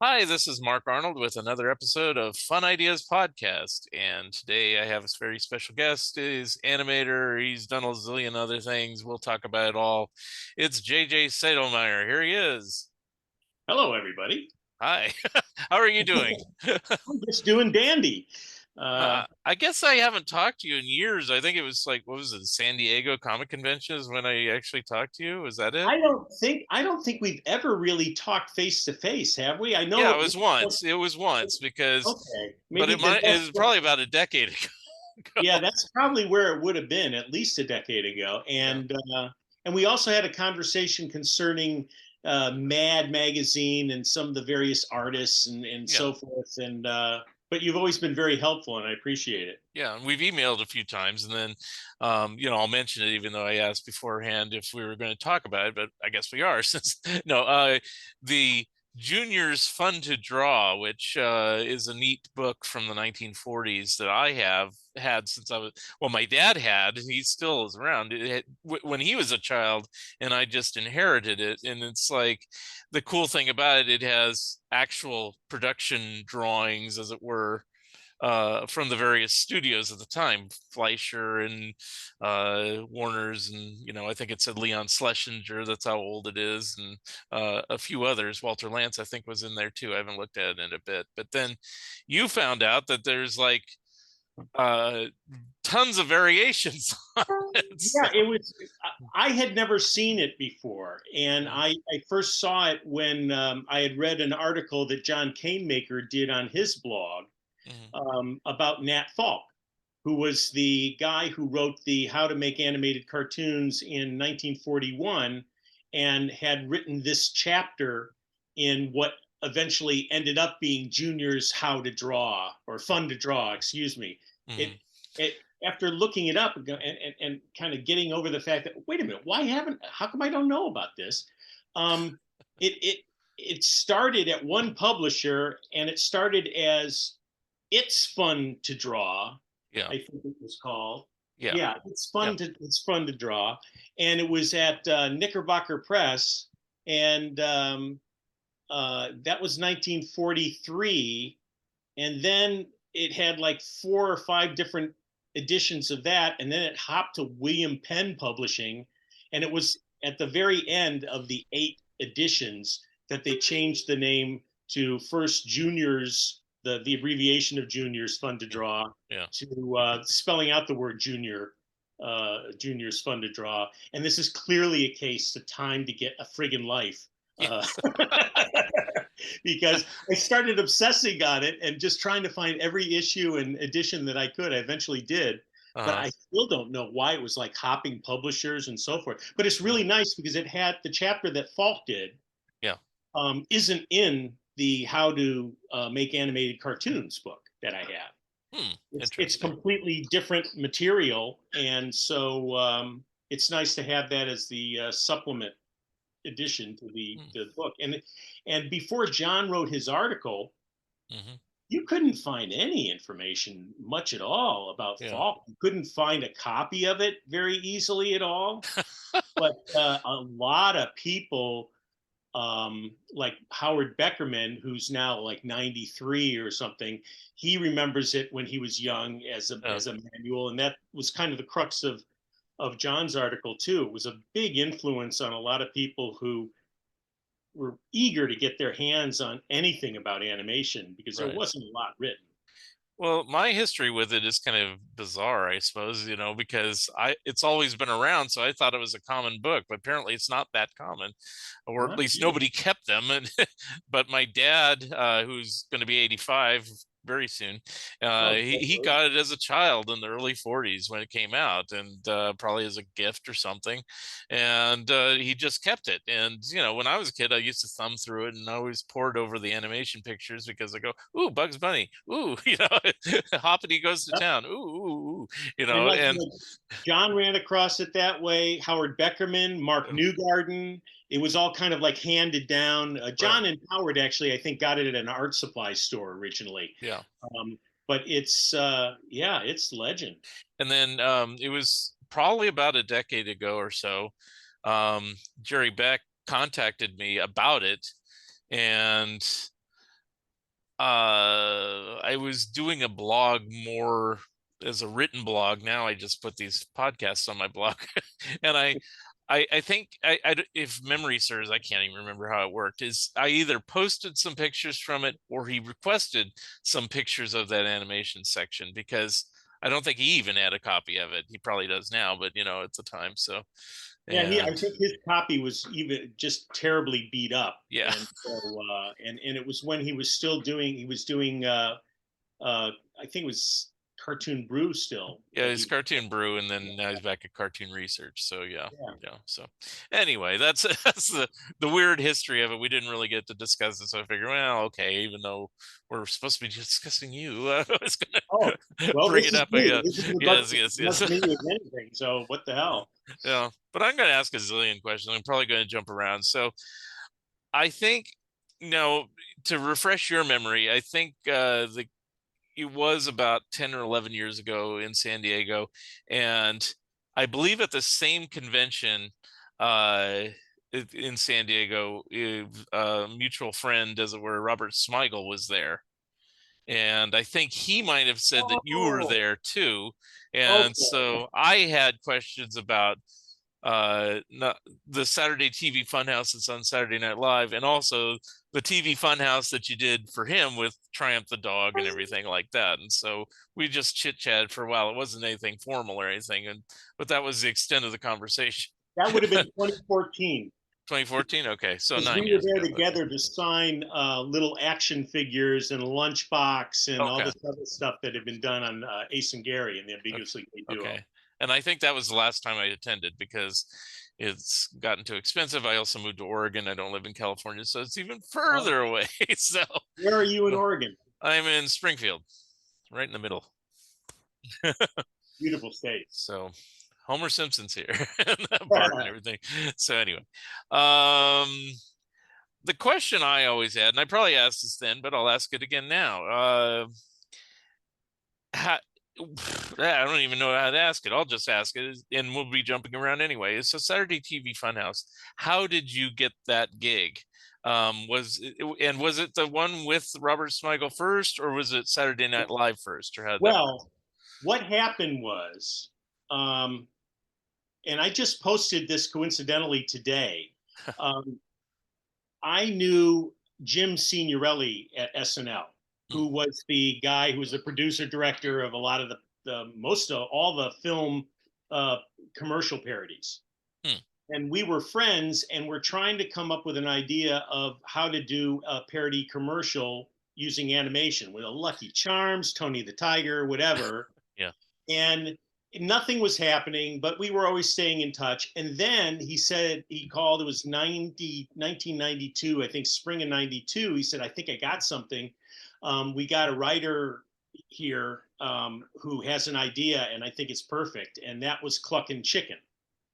Hi, this is Mark Arnold with another episode of Fun Ideas Podcast. And today I have a very special guest. He's animator. He's done a zillion other things. We'll talk about it all. It's JJ Sedelmaier. Here he is. Hello, everybody. Hi. How are you doing? I'm just doing dandy. Uh, I guess I haven't talked to you in years. I think it was like, what was it, San Diego Comic Convention is when I actually talked to you. Was that it? I don't think we've ever really talked face to face, have we? I Yeah, know. it was once. It was once because, Okay, but maybe it was probably about a decade yeah, ago. that's probably where it would have been at least a decade ago. Yeah. And we also had a conversation concerning Mad Magazine and some of the various artists and Yeah. so forth. But you've always been very helpful, and I appreciate it. Yeah, and we've emailed a few times, and then, I'll mention it, even though I asked beforehand if we were going to talk about it, but I guess we are. Since no, the Junior's Fun to Draw, which is a neat book from the 1940s that I have had since I was, well, my dad had, he still is around. When he was a child, and I just inherited it, and it's like the cool thing about it, it has actual production drawings, as it were, from the various studios at the time, Fleischer and Warner's, and I think it said Leon Schlesinger. That's how old it is, and a few others. Walter Lantz, I think, was in there too. I haven't looked at it in a bit, but then you found out that there's like uh, tons of variations on it. So, Yeah, it was. I had never seen it before, and mm, I first saw it when I had read an article that John Canemaker did on his blog mm, about Nat Falk, who was the guy who wrote the How to Make Animated Cartoons in 1941, and had written this chapter in what eventually ended up being Junior's How to Draw or Fun to Draw, excuse me. It mm, it After looking it up and kind of getting over the fact that wait a minute, how come I don't know about this? Um, it it it started at one publisher, and it started as It's Fun to Draw, yeah, I think it was called. yeah, Yeah, yeah, it's fun to draw, and it was at Knickerbocker Press, and that was 1943, and then it had like four or five different editions of that, and then it hopped to William Penn Publishing, and it was at the very end of the eight editions that they changed the name to first Juniors, the abbreviation of Juniors Fun to yeah, Draw, yeah. to spelling out the word Junior. Juniors Fun to Draw, and this is clearly a case the time to get a friggin' life. Uh, Yes. because I started obsessing on it and just trying to find every issue and edition that I could. I eventually did, but Uh-huh. I still don't know why it was like hopping publishers and so forth. But it's Yeah. really nice because it had the chapter that Falk did Yeah. isn't in the How to Make Animated Cartoons book that I have. It's Interesting. completely different material, and so it's nice to have that as the supplement addition to Hmm. the book. And before John wrote his article, Hmm. you couldn't find any information much at all about Yeah. Falk. You couldn't find a copy of it very easily at all. But a lot of people, like Howard Beckerman, who's now like 93 or something, he remembers it when he was young as a manual, and that was kind of the crux of John's article too. It was a big influence on a lot of people who were eager to get their hands on anything about animation because there Right. wasn't a lot written. Well, my history with it is kind of bizarre, I suppose, because it's always been around, so I thought it was a common book, but apparently it's not that common, or at Huh? least nobody kept them. And but my dad, who's going to be 85 very soon, Oh, he got it as a child in the early 40s when it came out, and probably as a gift or something, and he just kept it. And when I was a kid, I used to thumb through it, and I always pored over the animation pictures because I go, "Ooh, Bugs Bunny! Ooh, Hoppity goes to yep. town! Ooh, ooh, ooh," And like, and John ran across it that way. Howard Beckerman, Mark Newgarden. It was all kind of like handed down. right, John and Howard actually, I think, got it at an art supply store originally. yeah. But yeah, it's legend. And then it was probably about a decade ago or so. Jerry Beck contacted me about it, and I was doing a blog more as a written blog. Now I just put these podcasts on my blog, and I think if memory serves, I can't even remember how it worked. Is I either posted some pictures from it or he requested some pictures of that animation section, because I don't think he even had a copy of it. He probably does now, but at the time. So, Yeah, I and think his copy was even just terribly beat up, yeah, and so and it was when he was doing I think it was Cartoon Brew still yeah, that he's he Cartoon Brew, and then now he's back at Cartoon Research. So yeah, yeah. yeah. So anyway, that's that's the weird history of it. We didn't really get to discuss it, so I figured, well, okay, even though we're supposed to be discussing you, I was Oh, gonna well, bring this it is up me. again. This is Yes, as yes, much yes. me as anything. So what the hell? Yeah, but I'm gonna ask a zillion questions. I'm probably gonna jump around. So I think, you know, to refresh your memory, I think the it was about 10 or 11 years ago in San Diego. And I believe at the same convention uh, in San Diego, a mutual friend, as it were, Robert Smigel, was there. And I think he might have said that you were Oh, there too. And okay. so I had questions about not the Saturday TV Funhouse that's on Saturday Night Live, and also the TV Funhouse that you did for him with Triumph the dog and everything like that. And so we just chit chatted for a while. It wasn't anything formal or anything, but that was the extent of the conversation. That would have been 2014 2014. Okay, so because we 9 were years there ago. Okay. together to sign little action figures and a lunchbox and all Okay. this other stuff that had been done on Ace and Gary and the Okay. Ambiguously Gay Duo. Okay. And I think that was the last time I attended, because it's gotten too expensive. I also moved to Oregon. I don't live in California, so it's even Oh, further away. So where are you in Oregon? I'm in Springfield, right in the middle. Beautiful state. So Homer Simpson's here, and Bart and everything. So anyway, um, the question I always had, and I probably asked this then, but I'll ask it again now. How, I don't even know how to ask it. I'll just ask it, and we'll be jumping around anyway. It's a Saturday TV Funhouse. How did you get that gig? Was it the one with Robert Smigel first, or was it Saturday Night Live first, or how did that work? Well, what happened was, um, and I just posted this coincidentally today. Um, I knew Jim Signorelli at SNL, Hmm, who was the guy who was the producer director of a lot of the most of all the film uh, commercial parodies. hmm, And we were friends, and we're trying to come up with an idea of how to do a parody commercial using animation with a Lucky Charms, Tony the Tiger, whatever. yeah. And nothing was happening, but we were always staying in touch. And then he said, he called, it was 1992, I think spring of 92. He said, I think I got something. We got a writer here who has an idea, and I think it's perfect. And that was Cluckin' Chicken.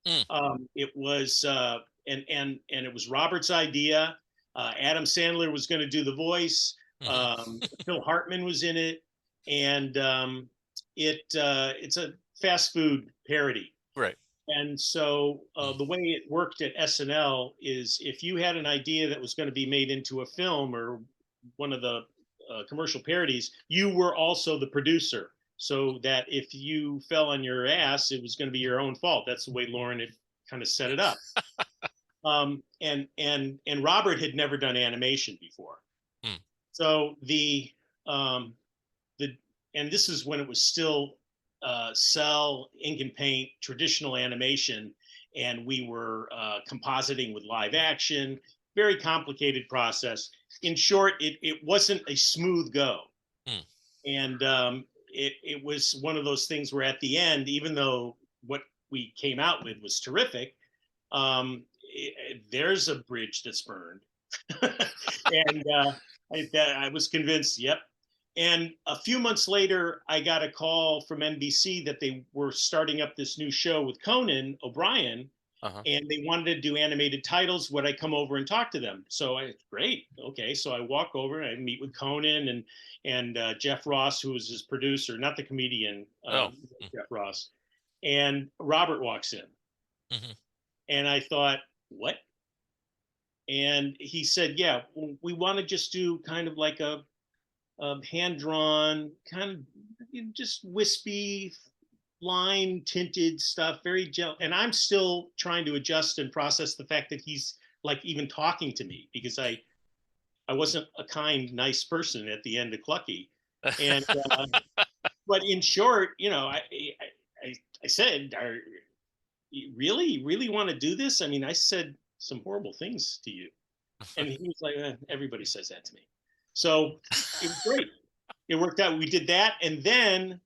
Hmm, It was, and it was Robert's idea. Adam Sandler was going to do the voice. hmm. Phil Hartman was in it, and it's a fast food parody. Right. And so Hmm. the way it worked at SNL is if you had an idea that was going to be made into a film or one of the commercial parodies, you were also the producer. So that if you fell on your ass, it was going to be your own fault. That's the way Lauren had kind of set it up. And Robert had never done animation before, Hmm, so um, the and this is when it was still cell, ink and paint, traditional animation, and we were compositing with live action. Very complicated process. In short, it wasn't a smooth go, hmm. and it was one of those things where at the end, even though what we came out with was terrific, there's a bridge that's burned, and I was convinced. Yep. And a few months later, I got a call from NBC that they were starting up this new show with Conan O'Brien, Uh-huh. and they wanted to do animated titles. Would I come over and talk to them? So great, okay. So I walk over and I meet with Conan and Jeff Ross, who was his producer, not the comedian, Oh. Jeff Ross, and Robert walks in, Mm-hmm. and I thought, what? And he said, yeah, we want to just do kind of like a hand drawn, kind of just wispy, line tinted stuff, very gentle. And I'm still trying to adjust and process the fact that he's like even talking to me, because I wasn't a kind, nice person at the end of Clucky. And but in short, I said, you really want to do this? I mean, I said some horrible things to you. And he was like, everybody says that to me. So it was great. It worked out. We did that. And then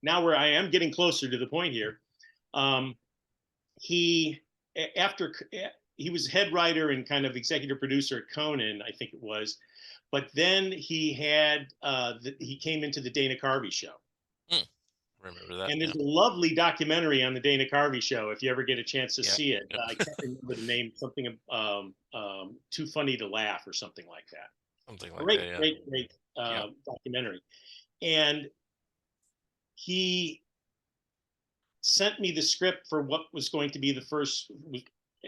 now where I am getting closer to the point here, um, he, after he was head writer and kind of executive producer at Conan, I think it was. But then he had, he came into the Dana Carvey show. Hmm. Remember that? And Yeah. there's a lovely documentary on the Dana Carvey show if you ever get a chance to Yeah. see it. Yep. I can't remember the name, something Too Funny to Laugh or something like that. Something like Great, that. Yeah. great Yeah. documentary. And he sent me the script for what was going to be the first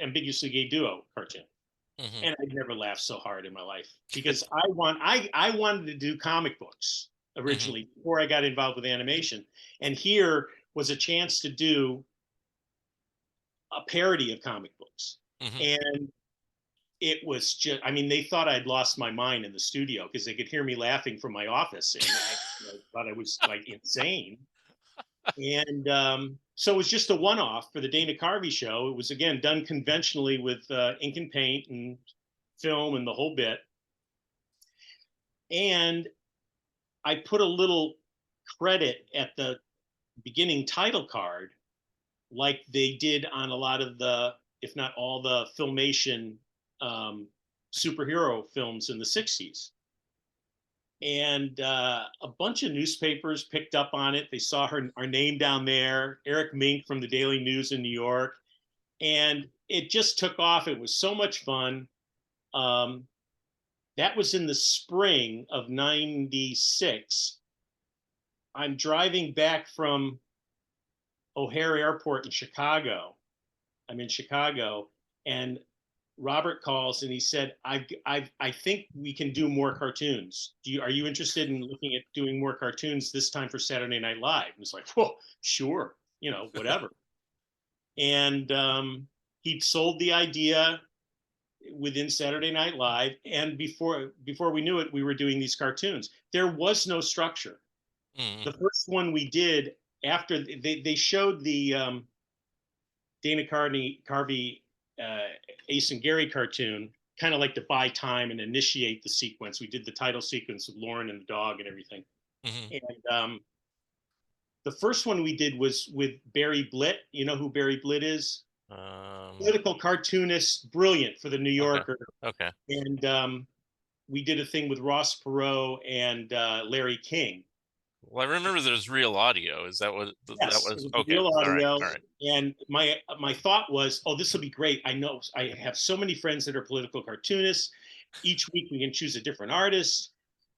ambiguously gay duo cartoon. Hmm. And I'd never laughed so hard in my life, because I wanted to do comic books Hmm. originally before I got involved with animation. And here was a chance to do a parody of comic books. Hmm. And it was just, I mean, they thought I'd lost my mind in the studio because they could hear me laughing from my office. And I thought I was like insane. And so it was just a one-off for the Dana Carvey show. It was, again, done conventionally with ink and paint and film and the whole bit. And I put a little credit at the beginning title card, like they did on a lot of the, if not all the Filmation superhero films in the 60s. And a bunch of newspapers picked up on it. They saw our name down there, Eric Mink from the Daily News in New York. And it just took off. It was so much fun. Um, that was in the spring of 96. I'm driving back from O'Hare Airport in Chicago. I'm in Chicago, and Robert calls and he said, I think we can do more cartoons. Are you interested in looking at doing more cartoons this time for Saturday Night Live? And it's like, whoa, sure, whatever. And he'd sold the idea within Saturday Night Live, and before we knew it, we were doing these cartoons. There was no structure. Hmm. The first one we did after they showed the Dana Carvey Ace and Gary cartoon, kind of like to buy time and initiate the sequence. We did the title sequence with Lauren and the dog and everything. Hmm. And the first one we did was with Barry Blitt. You know who Barry Blitt is? Um, Political cartoonist, brilliant for the New okay. Yorker. Okay. And we did a thing with Ross Perot and Larry King. Well, I remember there's real audio. Is that what that Yes, it was? was Okay. real All right. audio. All right. And my thought was, oh, this will be great. I know I have so many friends that are political cartoonists. Each week we can choose a different artist.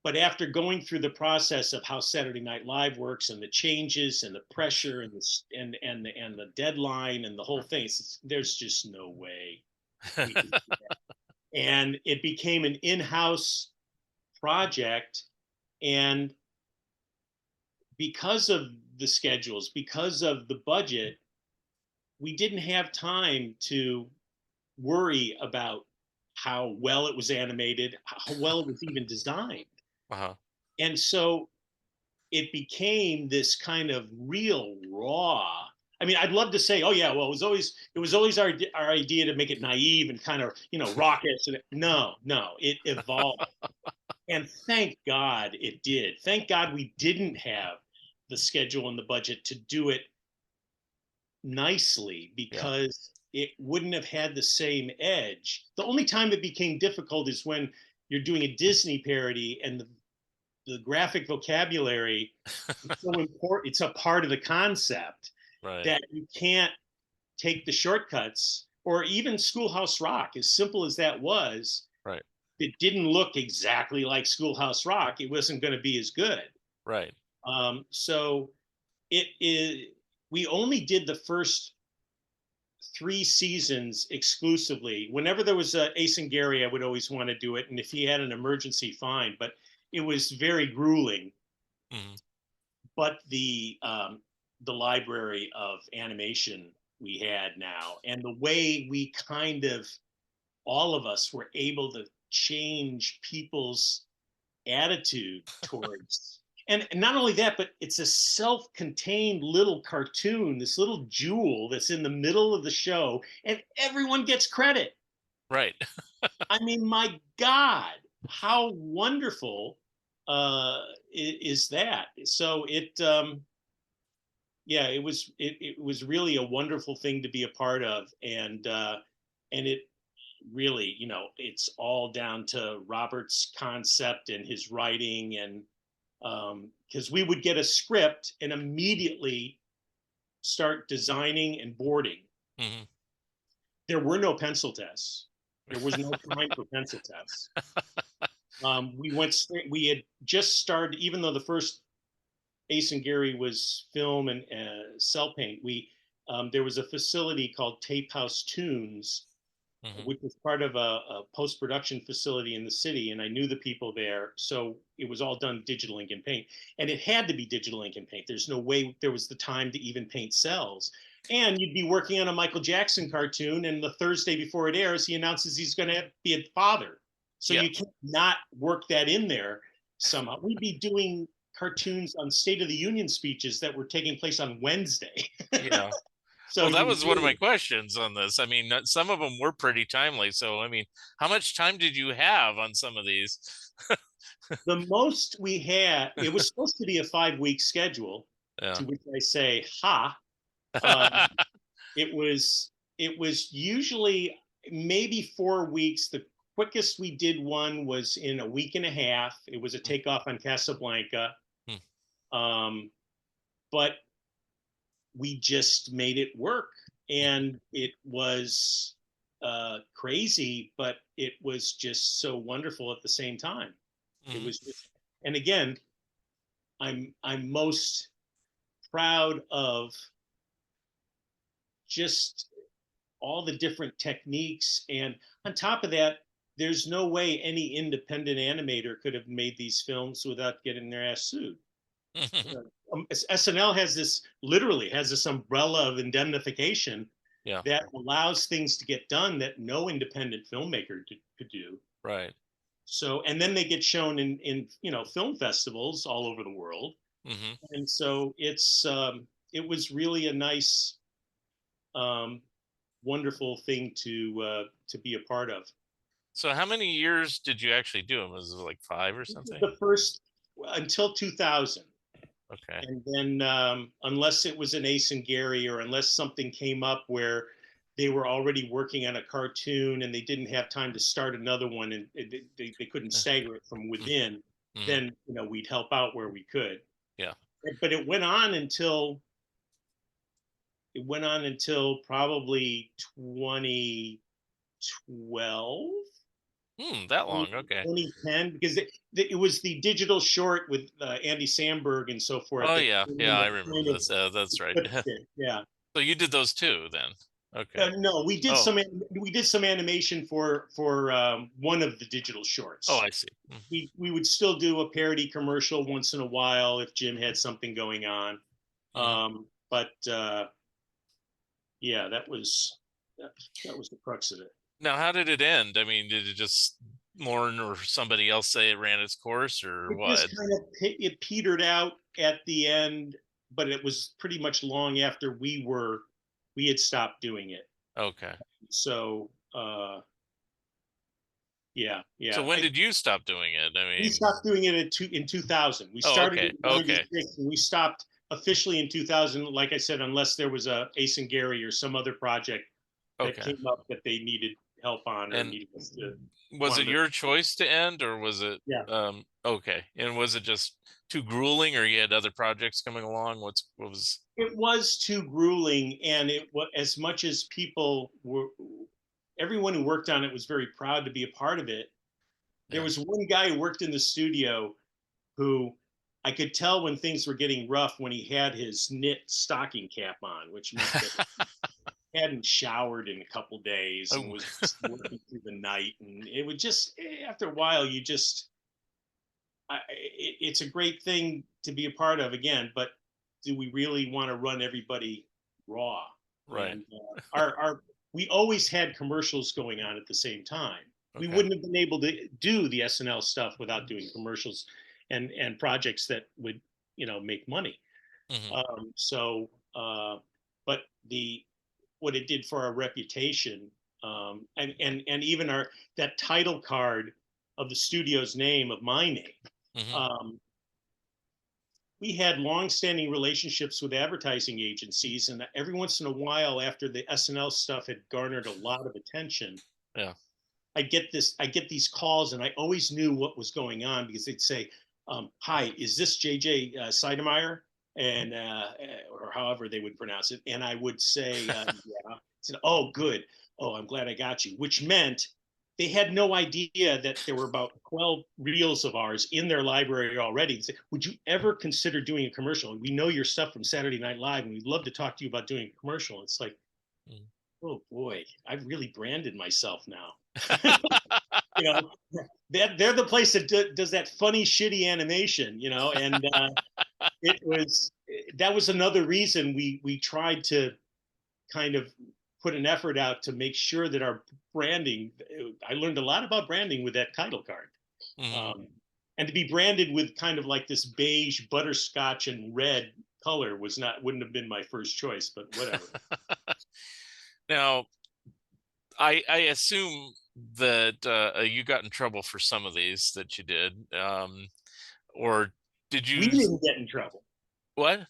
But after going through the process of how Saturday Night Live works and the changes and the pressure and the deadline and the whole thing, there's just no way we can do that. And it became an in-house project. And because of the schedules, because of the budget, we didn't have time to worry about how well it was animated, how well it was even designed. Uh-huh. And so it became this kind of real raw. I mean, I'd love to say, oh yeah, well, it was always our idea to make it naive and kind of, raucous. No, it evolved. And thank God it did. Thank God we didn't have the schedule and the budget to do it nicely, Yeah. because it wouldn't have had the same edge. The only time it became difficult is when you're doing a Disney parody and the graphic vocabulary is so important. It's a part of the concept Right. that you can't take the shortcuts. Or even Schoolhouse Rock, as simple as that was, Right. it didn't look exactly like Schoolhouse Rock. It wasn't going to be as good. Right. So it is. We only did the first 3 seasons exclusively. Whenever there was a Ace and Gary, I would always want to do it, and if he had an emergency, fine. But it was very grueling, Mhm. but the library of animation we had now, and the way we kind of, all of us were able to change people's attitude towards, and not only that, but it's a self-contained little cartoon, this little jewel that's in the middle of the show, and everyone gets credit. Right. I mean, my God, how wonderful is that? So yeah, it was really a wonderful thing to be a part of, and it really, it's all down to Robert's concept and his writing, and because we would get a script and immediately start designing and boarding. Mhm. There were no pencil tests. There was no time for pencil tests. We went straight. We had just started, even though the first Ace and Gary was film and cell paint. We There was a facility called Tape House Tunes, Mhm. which was part of a post production facility in the city, and I knew the people there, so it was all done digital ink and paint, and it had to be digital ink and paint. There's no way there was the time to even paint cells. And you'd be working on a Michael Jackson cartoon, and the Thursday before it airs, he announces he's going to be a father. So Yeah. you can't not work that in there somehow. We'd be doing cartoons on State of the Union speeches that were taking place on Wednesday. Yeah. So Well, that you was one of my really, questions on this. I mean, some of them were pretty timely. So, I mean, how much time did you have on some of these? the most we had, it was supposed to be a 5 week schedule, Yeah. to which I say, ha. Um, it was usually maybe 4 weeks. The quickest we did one was in a week and a half. It was a takeoff on Casablanca. Hmm. Um, but we just made it work. And it was crazy, but it was just so wonderful at the same time. It Mhm. was just, and again, I'm most proud of just all the different techniques. And on top of that, there's no way any independent animator could have made these films without getting their ass sued. SNL has this, literally has this umbrella of indemnification Yeah. that allows things to get done that no independent filmmaker could do. Right. So, and then they get shown in film festivals all over the world. Hmm. And so it was really a nice, um, wonderful thing to be a part of. So, how many years did you actually do them? Was it like 5 or something? The first until 2000, Okay. and then unless it was an Ace and Gary, or unless something came up where they were already working on a cartoon and they didn't have time to start another one, and they couldn't stagger it from within, Mm-hmm. then we'd help out where we could. Yeah. But it went on until probably 2012, That long. Okay. 2010, because it was the digital short with Andy Samberg and so forth Oh that yeah, yeah, I remember kind of this. That's right. eclipsed it. Yeah. So you did those too, then? Okay. No, Oh, we did some animation for one of the digital oh, shorts. I see. We would still do a parody commercial once in a while if Jim had something going on. Mm-hmm. But yeah, that was the crux of it. Now, how did it end? I mean, did it just Lauren or somebody else say it ran its course, or It what? just kind of it petered out at the end, but it was pretty much long after we had stopped doing it. Okay. So yeah, So yeah. when did you stop doing it? I We mean, stopped doing it in 2000. We oh, started okay, in okay, 96 and we stopped officially in 2000. Like I said, unless there was a Ace and Gary or some other project that okay. came up that they needed help on, or And needed us to was it wanted to. your choice to end, or was it Yeah, okay? And was it just too grueling, or you had other projects coming along? What was it was too grueling, and it was, as much as everyone who worked on it was very proud to be a part of it. There yeah. was one guy who worked in the studio who I could tell when things were getting rough when he had his knit stocking cap on, which meant that he hadn't showered in a couple days and Oh. was just working through the night. And it would just, after a while, you just, it's a great thing to be a part of again, but do we really want to run everybody raw? Right. And our we always had commercials going on at the same time. We Okay. wouldn't have been able to do the SNL stuff without doing commercials and projects that would make money. Hmm. So, but the what it did for our reputation, and even our that title card of the studio's name, of my name. Hmm. Um, we had long-standing relationships with advertising agencies, and every once in a while, after the SNL stuff had garnered a lot of attention, Yeah. I get these calls, and I always knew what was going on because they'd say, "Hi, is this JJ Sedelmaier?" And or however they would pronounce it, and I would say, "Yeah." I said, "Oh, good. Oh, I'm glad I got you," which meant they had no idea that there were about 12 reels of ours in their library already. Say, would you ever consider doing a commercial? We know your stuff from Saturday Night Live, and we'd love to talk to you about doing a commercial. It's like, Mm. oh boy, I've really branded myself now. you know, they're the place that does that funny, shitty animation, and it was that was another reason we tried to kind of put an effort out to make sure that our branding. I learned a lot about branding with that title card, Hmm. um, and to be branded with kind of like this beige, butterscotch, and red color wouldn't have been my first choice, but whatever. Now, I assume that you got in trouble for some of these that you did, or did We you? didn't get in trouble. What?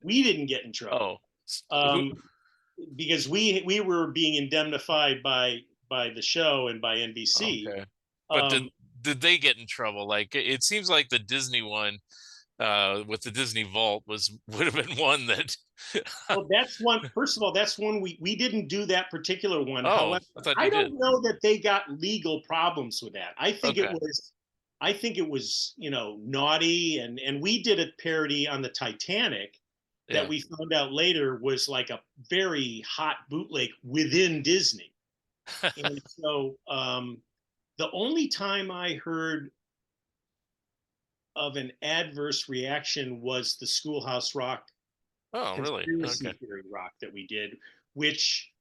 We didn't get in trouble. Oh, who? Um, because we were being indemnified by the show and by NBC. Okay, but Um, did they get in trouble? Like it seems like the Disney one, with the Disney Vault would have been one that. well, that's one. First of all, that's one we didn't do that particular one. Oh, However, I thought you I did. don't know that they got legal problems with that. Okay. I think it was naughty, and we did a parody on the Titanic that Yeah. we found out later was like a very hot bootleg within Disney. And so the only time I heard of an adverse reaction was the Schoolhouse Rock Oh, really? conspiracy Okay. theory rock that we did, which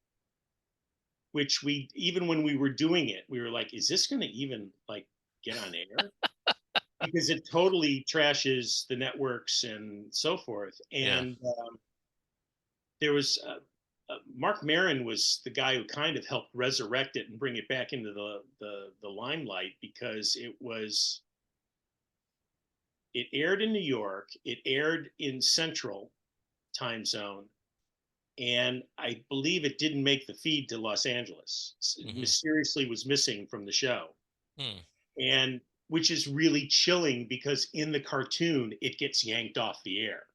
we, even when we were doing it, we were like, is this going to even like get on air? Because it totally trashes the networks and so forth. Yeah. And there was Mark Maron was the guy who kind of helped resurrect it and bring it back into the limelight, because it aired in New York, it aired in Central time zone, and I believe it didn't make the feed to Los Angeles. It Hmm. mysteriously was missing from the show, Hmm. and which is really chilling because in the cartoon it gets yanked off the air.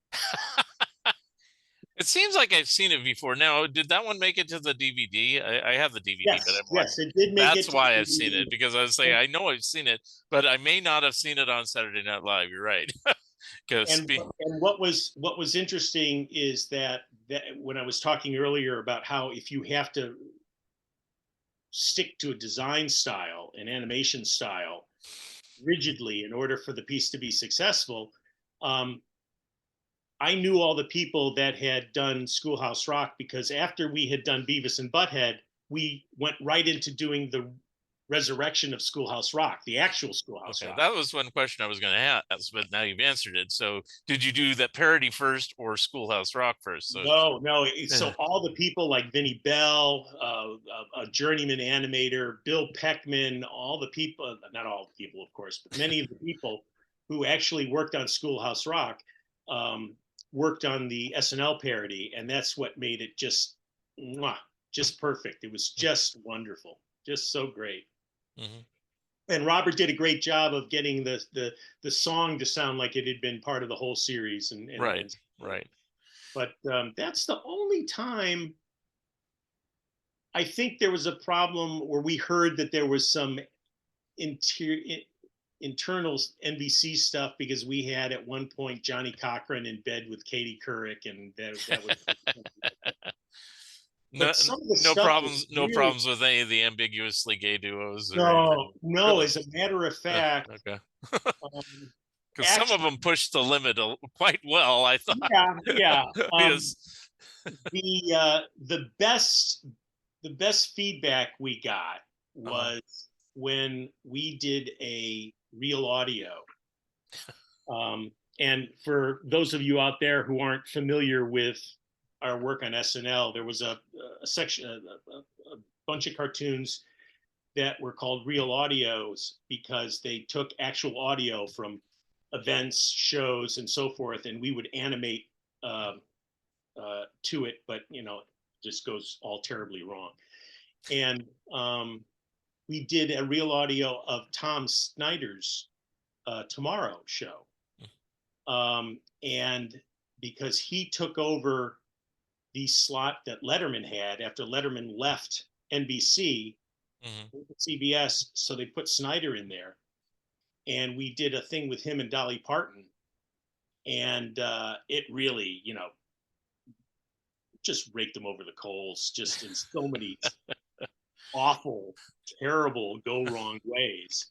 It seems like I've seen it before. Now, did that one make it to the DVD? I have the DVD, but Yes, yes, it did make that's it to the why I've seen it, DVD. because I was saying And, I know I've seen it, but I may not have seen it on Saturday Night Live. You're right. Because and what was interesting is that when I was talking earlier about how if you have to stick to a design style, an animation style, rigidly in order for the piece to be successful, um, I knew all the people that had done Schoolhouse Rock, because after we had done Beavis and Butthead, we went right into doing the resurrection of Schoolhouse Rock, the actual Schoolhouse okay, Rock. that was one question I was going to ask, but now you've answered it. So, did you do that parody first or Schoolhouse Rock first? So, No, no. So yeah. all the people like Vinnie Bell, a journeyman animator, Bill Peckman, all the people, not all the people, of course, but many of the people who actually worked on Schoolhouse Rock, um, worked on the SNL parody, and that's what made it mwah, just perfect. It was just wonderful, just so great. Hmm. And Robert did a great job of getting the song to sound like it had been part of the whole series, Right, and so forth. right. But that's the only time I think there was a problem where we heard that there was some interior internal NBC stuff, because we had at one point Johnny Cochran in bed with Katie Couric, and that was. No, But some of the no stuff was problems. No really. problems with any of the ambiguously gay duos or No, anything. no. Really? As a matter of fact, Okay. um, because some of actually, them pushed the limit quite well, I thought. yeah, yeah. Because The best feedback we got uh was when we did a real audio. And for those of you out there who aren't familiar with our work on SNL, there was a section, a bunch of cartoons that were called real audios because they took actual audio from events, shows, and so forth, and we would animate to it, but just goes all terribly wrong. And we did a real audio of Tom Snyder's Tomorrow show, and because he took over the slot that Letterman had after Letterman left NBC, CBS, so they put Snyder in there, and we did a thing with him and Dolly Parton, and it really, just raked them over the coals, just in so many awful, terrible, go wrong ways.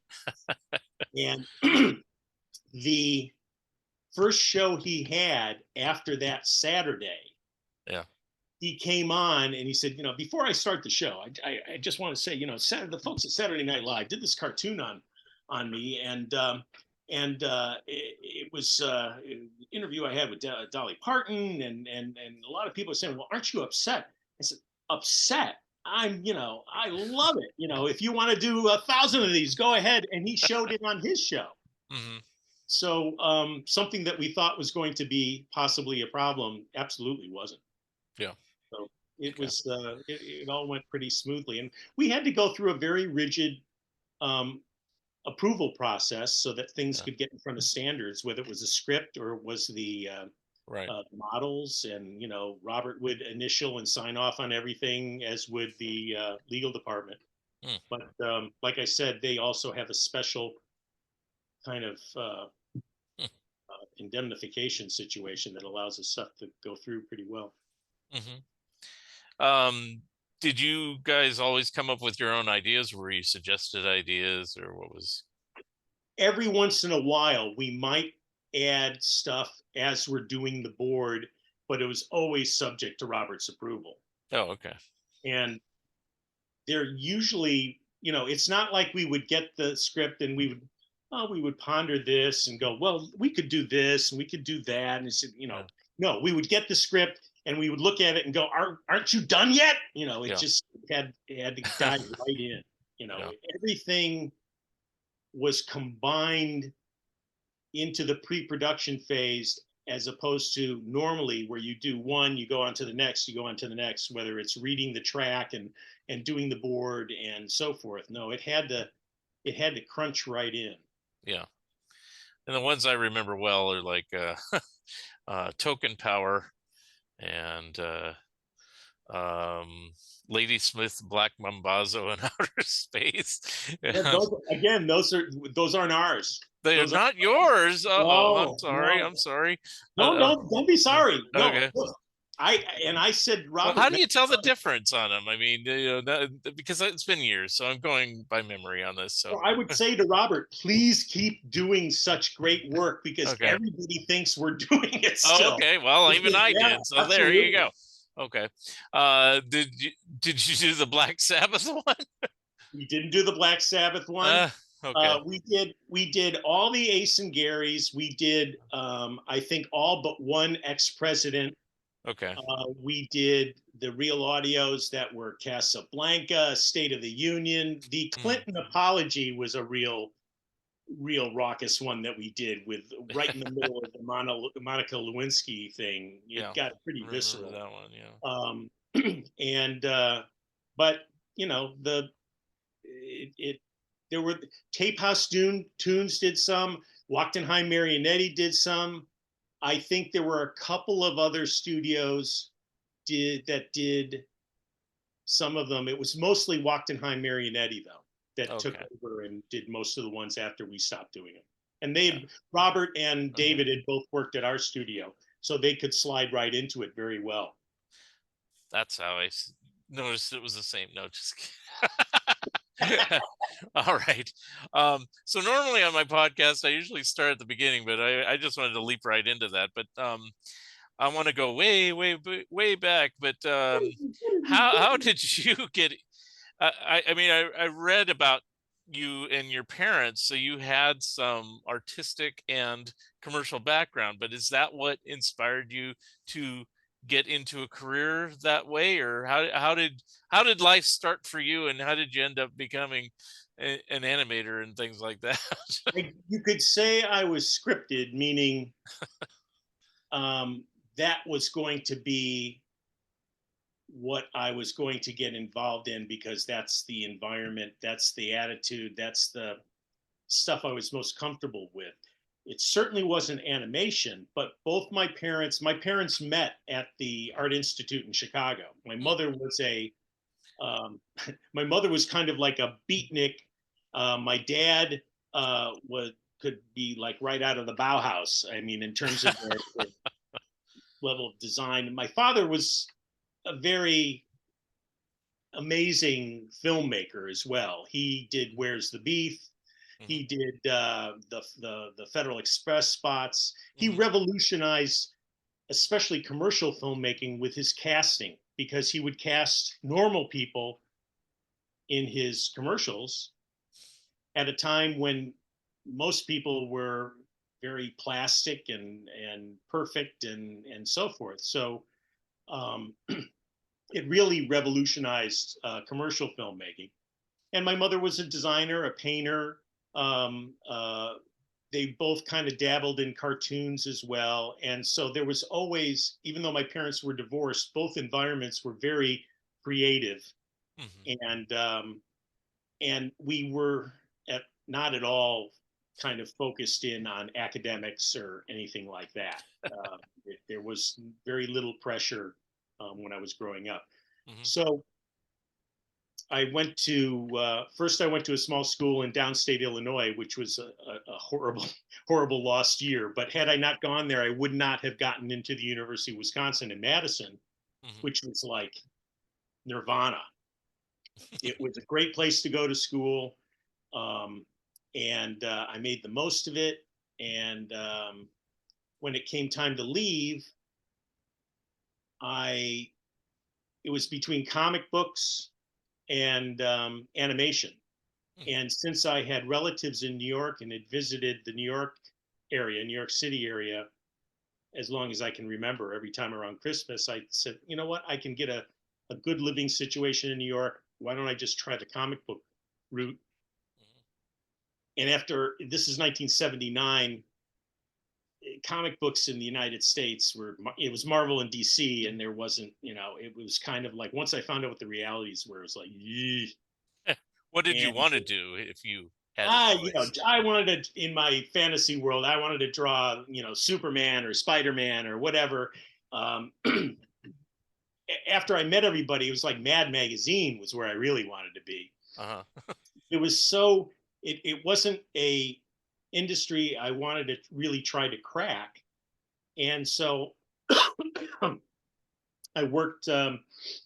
And the first show he had after that Saturday, yeah. he came on and he said, before I start the show, I just want to say, the folks at Saturday Night Live did this cartoon on me, and it was an interview I had with Dolly Parton, and a lot of people are saying, well, aren't you upset? I said, upset? I love it. If you want to do 1,000 of these, go ahead. And he showed it on his show. Mm-hmm. So something that we thought was going to be possibly a problem absolutely wasn't. Yeah. So it was, it all went pretty smoothly. And we had to go through a very rigid approval process so that things Yeah. could get in front of standards, whether it was a script or it was the Right. models. And, Robert would initial and sign off on everything, as would the legal department. Mm. But like I said, they also have a special kind of indemnification situation that allows the stuff to go through pretty well. Did you guys always come up with your own ideas? Were you suggested ideas, or what was? Every once in a while, we might add stuff as we're doing the board, but it was always subject to Robert's approval. Oh, okay. And they're usually, it's not like we would get the script and we would ponder this and go, well, we could do this and we could do that. And it's, Yeah. no, we would get the script and we would look at it and go, aren't you done yet? It Yeah. just had to dive right in. Yeah. Everything was combined into the pre-production phase, as opposed to normally where you do one, you go on to the next, you go on to the next, whether it's reading the track and doing the board and so forth. No, it had to crunch right in. Yeah. And the ones I remember well are like Token Power and Lady Smith, Black Mambazo in Outer Space. Those aren't ours. They are Those not yours. Oh, I'm no, sorry. no, I'm sorry. no, don't be sorry. No, Okay. look, I said, Well, Robert. how do you tell the difference on them? I mean, because it's been years, so I'm going by memory on this. So I would say to Robert, please keep doing such great work, because okay. everybody thinks we're doing it Oh, still. okay. Well, even I Yeah, did. So absolutely. there you go. Okay. Did you do the Black Sabbath one? We didn't do the Black Sabbath one. Okay. We did all the Ace and Garys. We did I think all but one ex-president. Okay. We did the real audios that were Casablanca, State of the Union. The Clinton apology was a real raucous one that we did, with right in the middle of the Monica Lewinsky thing. It got pretty visceral. That one, yeah. And but there were Tape House Tunes did some, Wachtenheim Marionetti did some. I think there were a couple of other studios that did some of them. It was mostly Wachtenheim Marionetti, though, that took over and did most of the ones after we stopped doing it. And Robert and David had both worked at our studio, so they could slide right into it very well. That's how I noticed it was the same. No, just kidding. All right. So normally on my podcast, I usually start at the beginning, but I just wanted to leap right into that. But I want to go way back. But how did you get? I mean, I read about you and your parents, so you had some artistic and commercial background. But is that what inspired you to get into a career that way, or how did life start for you, and how did you end up becoming an animator and things like that? You could say I was scripted, meaning um, that was going to be what I was going to get involved in because that's the environment, that's the attitude, that's the stuff I was most comfortable with. It certainly wasn't animation, but my parents met at the Art Institute in Chicago. Hmm. Um, my mother was kind of like a beatnik. My dad was could be like right out of the Bauhaus. I mean, in terms of the level of design. My father was a very amazing filmmaker as well. He did Where's the Beef? Hmm. He did the Federal Express spots. He Hmm. revolutionized, especially commercial filmmaking, with his casting because he would cast normal people in his commercials at a time when most people were very plastic and perfect and so forth. So um, it really revolutionized commercial filmmaking. And my mother was a designer, a painter. Um, uh, they both kind of dabbled in cartoons as well. And so there was always, even though my parents were divorced, both environments were very creative. Hmm. And we were not at all kind of focused in on academics or anything like that. There was very little pressure when I was growing up. Hmm. So I went to first. I went to a small school in downstate Illinois, which was a horrible, horrible lost year. But had I not gone there, I would not have gotten into the University of Wisconsin in Madison, Hmm. which was like nirvana. It was a great place to go to school, um, and I made the most of it. And when it came time to leave, I it was between comic books and animation. And since I had relatives in New York and had visited the New York area, New York City area, as long as I can remember, every time around Christmas, I said, you know what, I can get a good living situation in New York. Why don't I just try the comic book route? And after this is 1979, comic books in the United States it was Marvel and DC, and there wasn't, it was kind of like once I found out what the realities were, it was like, What did you and want to do if you had a choice? I wanted to, in my fantasy world, I wanted to draw, Superman or Spider-Man or whatever. Um, After I met everybody, it was like Mad Magazine was where I really wanted to be. Uh-huh. It was so, it wasn't a industry I wanted to really try to crack. And so I worked in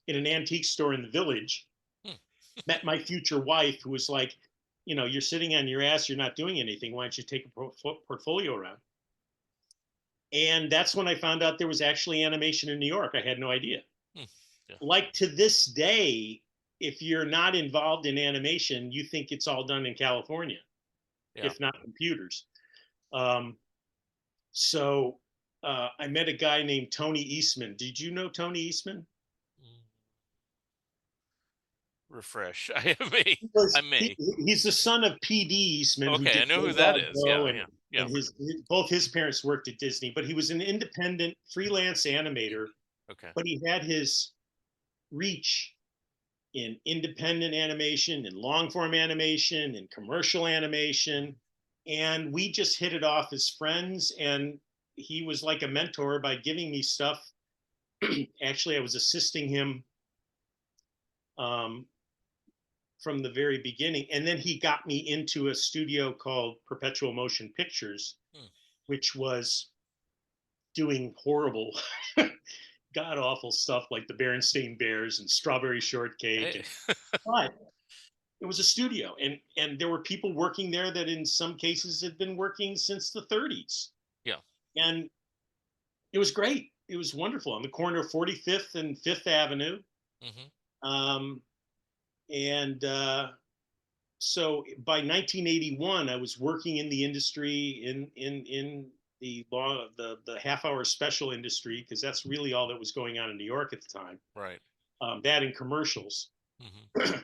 an antique store in the village, Hmm. met my future wife who was like, you're sitting on your ass, you're not doing anything. Why don't you take a portfolio around? And that's when I found out there was actually animation in New York. I had no idea. Hmm. Yeah. Like to this day, if you're not involved in animation, you think it's all done in California, Yeah. if not computers. Um, so I met a guy named Tony Eastman. Did you know Tony Eastman? Mm. Refresh. I may. He I was may. he's the son of P.D. Eastman, who Okay, I did know who that Bulldog is. Go, Yeah, and yeah, yeah. both his parents worked at Disney, but he was an independent freelance animator. Okay. But he had his reach in independent animation, in long form animation, in commercial animation, and we just hit it off as friends. And he was like a mentor by giving me stuff. Actually, I was assisting him um, from the very beginning. And then he got me into a studio called Perpetual Motion Pictures, Hmm. which was doing horrible, god awful stuff like the Berenstain Bears and Strawberry Shortcake. Hey. And but It was a studio, and there were people working there that in some cases had been working since the 30s, Yeah. and it was great. It was wonderful on the corner of 45th and Fifth Avenue. Hmm. Um, and So by 1981, I was working in the industry in the half hour special industry, because that's really all that was going on in New York at the time. Right. That and commercials. Hmm.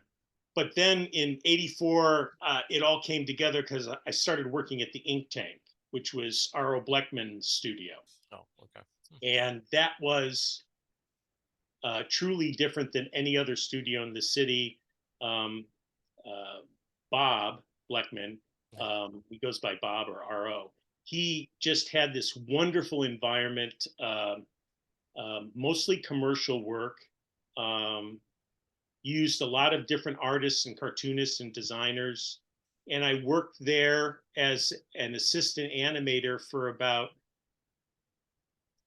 But then in '84, it all came together because I started working at the Ink Tank, which was R.O. Bleckman's studio, Oh, okay. and that was truly different than any other studio in the city. Um, uh, Bob Bleckman, Yeah. he goes by Bob or RO. He just had this wonderful environment, mostly commercial work. Um, Used a lot of different artists and cartoonists and designers. And I worked there as an assistant animator for about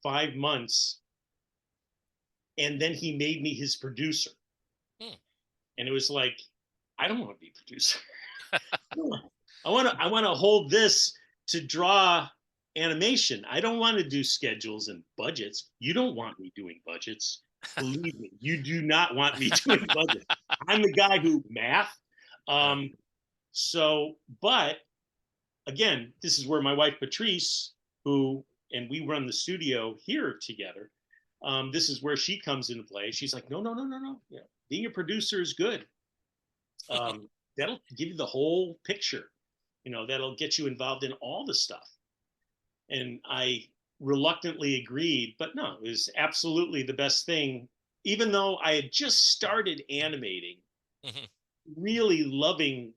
5 months. And then he made me his producer. Hmm. And it was like, I don't want to be a producer. I want to hold this to draw animation. I don't want to do schedules and budgets. You don't want me doing budgets. Believe me, you do not want me doing budgets. I'm the guy who math. Yeah. Um, but again, this is where my wife Patrice, who and we run the studio here together. This is where she comes into play. She's like, no, no, no, no, no. You know, being a producer is good. That'll give you the whole picture. That'll get you involved in all the stuff. And I reluctantly agreed, but no, it was absolutely the best thing. Even though I had just started animating, Hmm. really loving,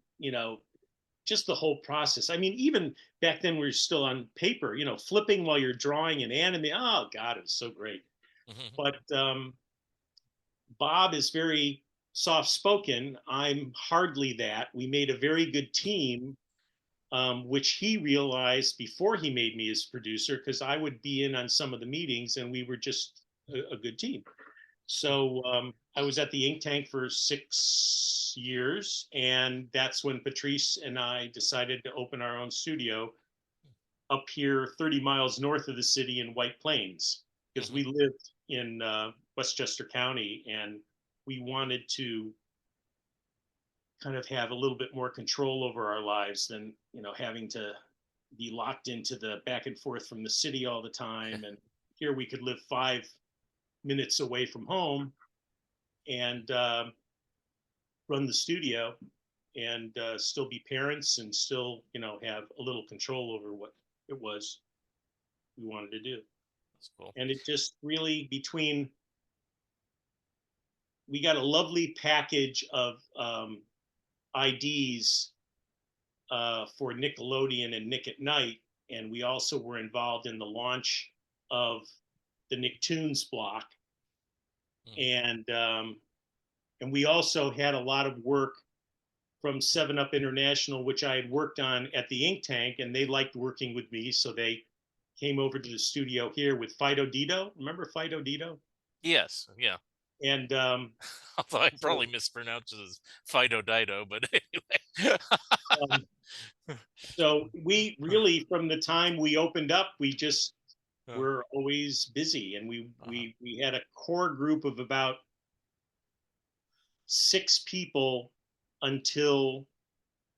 just the whole process. I mean, even back then we were still on paper, flipping while you're drawing and animating. Oh God, it was so great. Hmm. But Bob is very soft spoken. I'm hardly that. We made a very good team, which he realized before he made me his producer, because I would be in on some of the meetings and we were just a good team. So I was at the Ink Tank for 6 years, and that's when Patrice and I decided to open our own studio up here 30 miles north of the city in White Plains, because Hmm. we lived in Westchester County and we wanted to kind of have a little bit more control over our lives than having to be locked into the back and forth from the city all the time. And here we could live 5 minutes away from home and run the studio and still be parents and still have a little control over what it was we wanted to do. That's cool. And it just really we got a lovely package of IDs for Nickelodeon and Nick at Night, and we also were involved in the launch of the Nicktoons block, Hmm. and we also had a lot of work from Seven Up International, which I had worked on at the Ink Tank, and they liked working with me, so they came over to the studio here with Fido Dido. Remember Fido Dido? Yes. Yeah. And Although I so probably mispronounced it as Fido Dido, but anyway. um, so we really, from the time we opened up, we just Uh, were always busy, and we uh-huh. we we had a core group of about 6 people until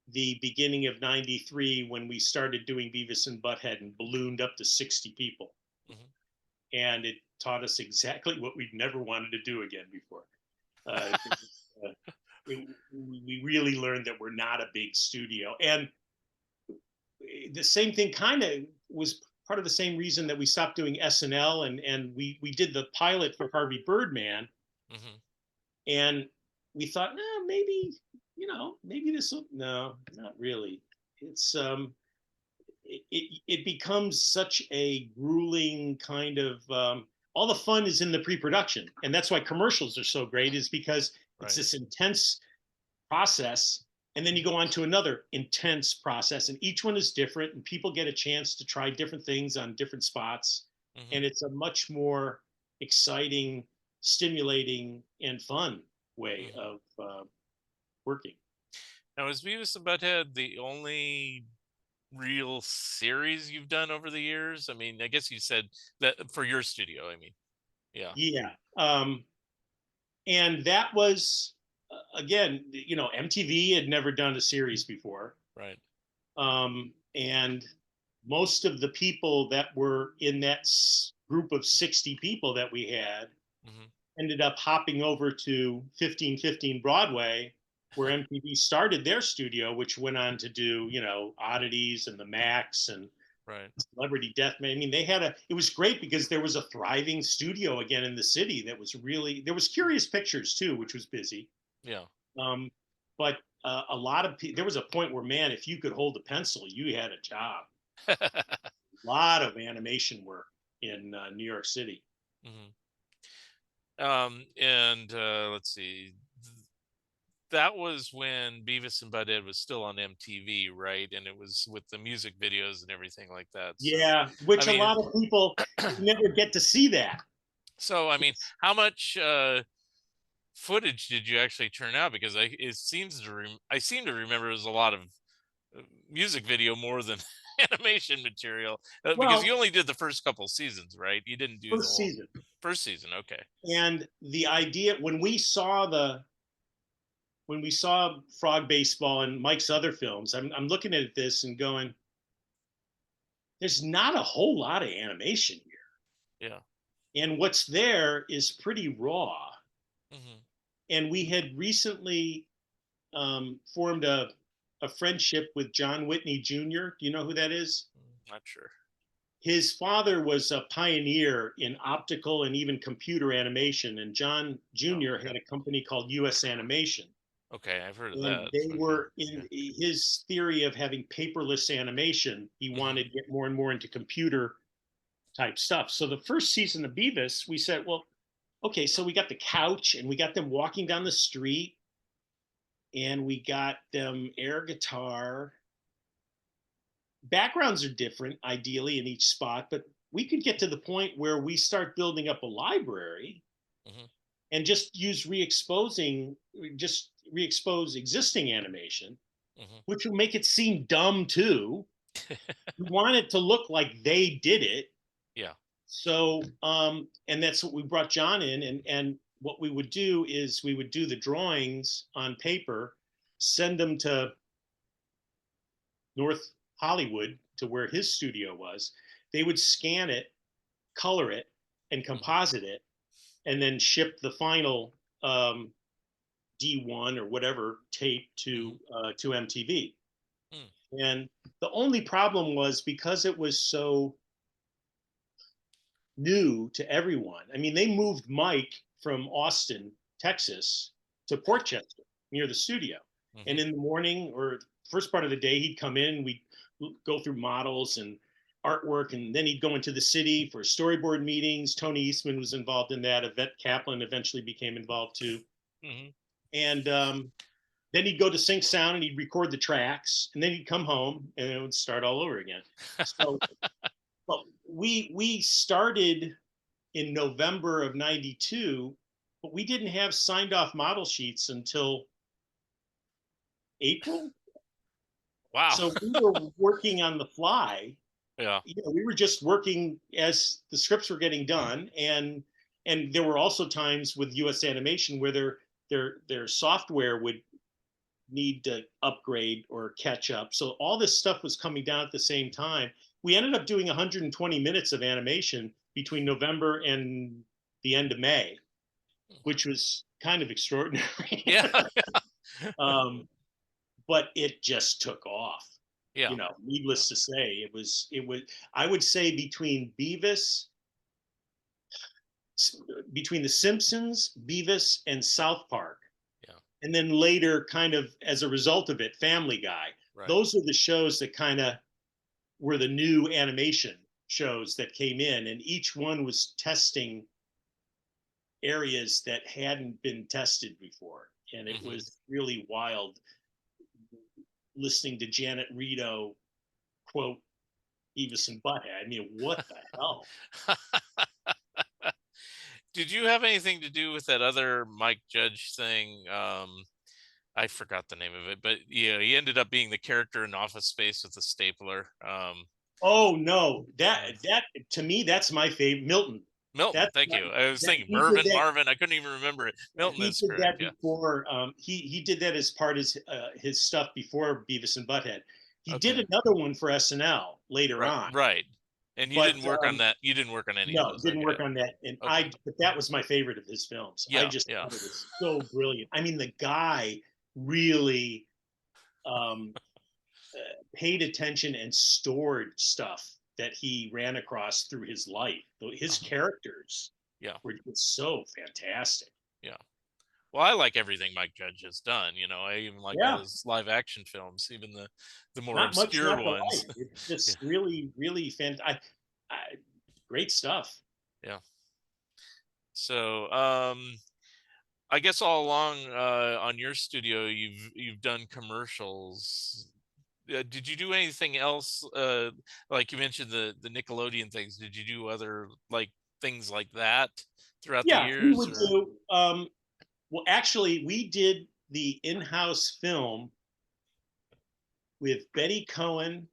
the beginning of '93, when we started doing Beavis and Butthead and ballooned up to 60 people. Hmm. And it taught us exactly what we'd never wanted to do again before. Uh, uh, we really learned that we're not a big studio. And the same thing kind of was part of the same reason that we stopped doing SNL, and we did the pilot for Harvey Birdman, Hmm. and we thought, no, maybe this will, no, not really. It's it becomes such a grueling kind of all the fun is in the pre-production, and that's why commercials are so great, is because it's Right. this intense process, and then you go on to another intense process, and each one is different, and people get a chance to try different things on different spots, Hmm. and it's a much more exciting, stimulating, and fun way Hmm. of working. Now, is Beavis and Butthead the only real series you've done over the years? I mean, I guess you said that for your studio. I mean, yeah, Yeah. And that was, again, MTV had never done a series before. right. And most of the people that were in that group of 60 people that we had Hmm. ended up hopping over to 1515 Broadway, where MTV started their studio, which went on to do, Oddities and the Max and Right. Celebrity Deathmatch. I mean, it was great because there was a thriving studio again in the city that was really, there was Curious Pictures too, which was busy. Yeah. Um, but a lot of there was a point where, man, if you could hold a pencil, you had a job. A lot of animation work in New York City. Hmm. And let's see. That was when Beavis and Butthead was still on MTV, right? And it was with the music videos and everything like that. So, Yeah, I which a mean, lot of people never get to see that. so I mean, how much footage did you actually turn out? Because I seem to remember it was a lot of music video more than animation material, because you Well, only did the first couple seasons, right? You didn't do the first whole season. first season. Okay. And the idea when we saw Frog Baseball and Mike's other films, I'm looking at this and going, there's not a whole lot of animation here. Yeah. And what's there is pretty raw. Hmm. And we had recently formed a friendship with John Whitney Jr. Do you know who that is? Not sure. His father was a pioneer in optical and even computer animation, and John Oh, Jr. okay. had a company called US Animation. Okay, I've heard of And that. they Okay. were Yeah. in his theory of having paperless animation. He Hmm. wanted to get more and more into computer type stuff. So the first season of Beavis, we said, well, okay, so we got the couch and we got them walking down the street and we got them air guitar. Backgrounds are different, ideally, in each spot, but we could get to the point where we start building up a library Hmm. and just re-expose existing animation, Hmm. which will make it seem dumb too. We want it to look like they did it. Yeah. So, and that's what we brought John in, and what we would do is we would do the drawings on paper, send them to North Hollywood to where his studio was. They would scan it, color it, and Hmm. composite it, and then ship the final D1 or whatever tape Hmm. to MTV. Hmm. And the only problem was because it was so new to everyone. I mean, they moved Mike from Austin, Texas, to Port Chester near the studio. And Hmm. in the morning or first part of the day, he'd come in, we'd go through models and artwork, and then he'd go into the city for storyboard meetings. Tony Eastman was involved in that. Yvette Kaplan eventually became involved too. Hmm. And then he'd go to Sync Sound and he'd record the tracks, and then he'd come home and it would start all over again. So, well, we started in November of 92, but we didn't have signed off model sheets until April. Wow. So we were working on the fly. Yeah. We were just working as the scripts were getting done. And there were also times with US Animation where their software would need to upgrade or catch up. So all this stuff was coming down at the same time. We ended up doing 120 minutes of animation between November and the end of May, which was kind of extraordinary. Yeah. um, but it just took off. Yeah. Yeah. Needless to say, I would say between the Simpsons, Beavis, and South Park, Yeah. and then later, kind of as a result of it, Family Guy. Right. Those are the shows that kind of were the new animation shows that came in, and each one was testing areas that hadn't been tested before. And it Hmm. was really wild listening to Janet Rito quote Beavis and Butthead. I mean, what the hell? Did you have anything to do with that other Mike Judge thing? I forgot the name of it, but yeah, he ended up being the character in Office Space with the stapler. Oh no, Uh, that to me that's my favorite. Milton. Milton, That's thank my, you. I was that thinking he did Mervin, that. Marvin. I couldn't even remember it. Milton He is did correct. that Yeah. before. He did that as part of his stuff before Beavis and Butthead. He did Okay. another one for SNL later Right. on, Right. And you but didn't work on that. You didn't work on any of no, those. didn't Okay. work on that. And Okay. but that was my favorite of his films. I Yeah. just Yeah. thought it was so brilliant. I mean, the guy really um, paid attention and stored stuff that he ran across through his life. His Uh-huh. characters Yeah. were just so fantastic. Yeah. Well, I like everything Mike Judge has done. I even like Yeah, his live action films, even the more not much obscure left ones. alike. It's Yeah. just really, really fantastic. Great stuff. Yeah. So, I guess all along on your studio, you've done commercials. Did you do anything else? Like you mentioned the Nickelodeon things. Did you do other like things like that throughout the Yeah, we years, would or? do. Well, actually, we did the in-house film with Betty Cohen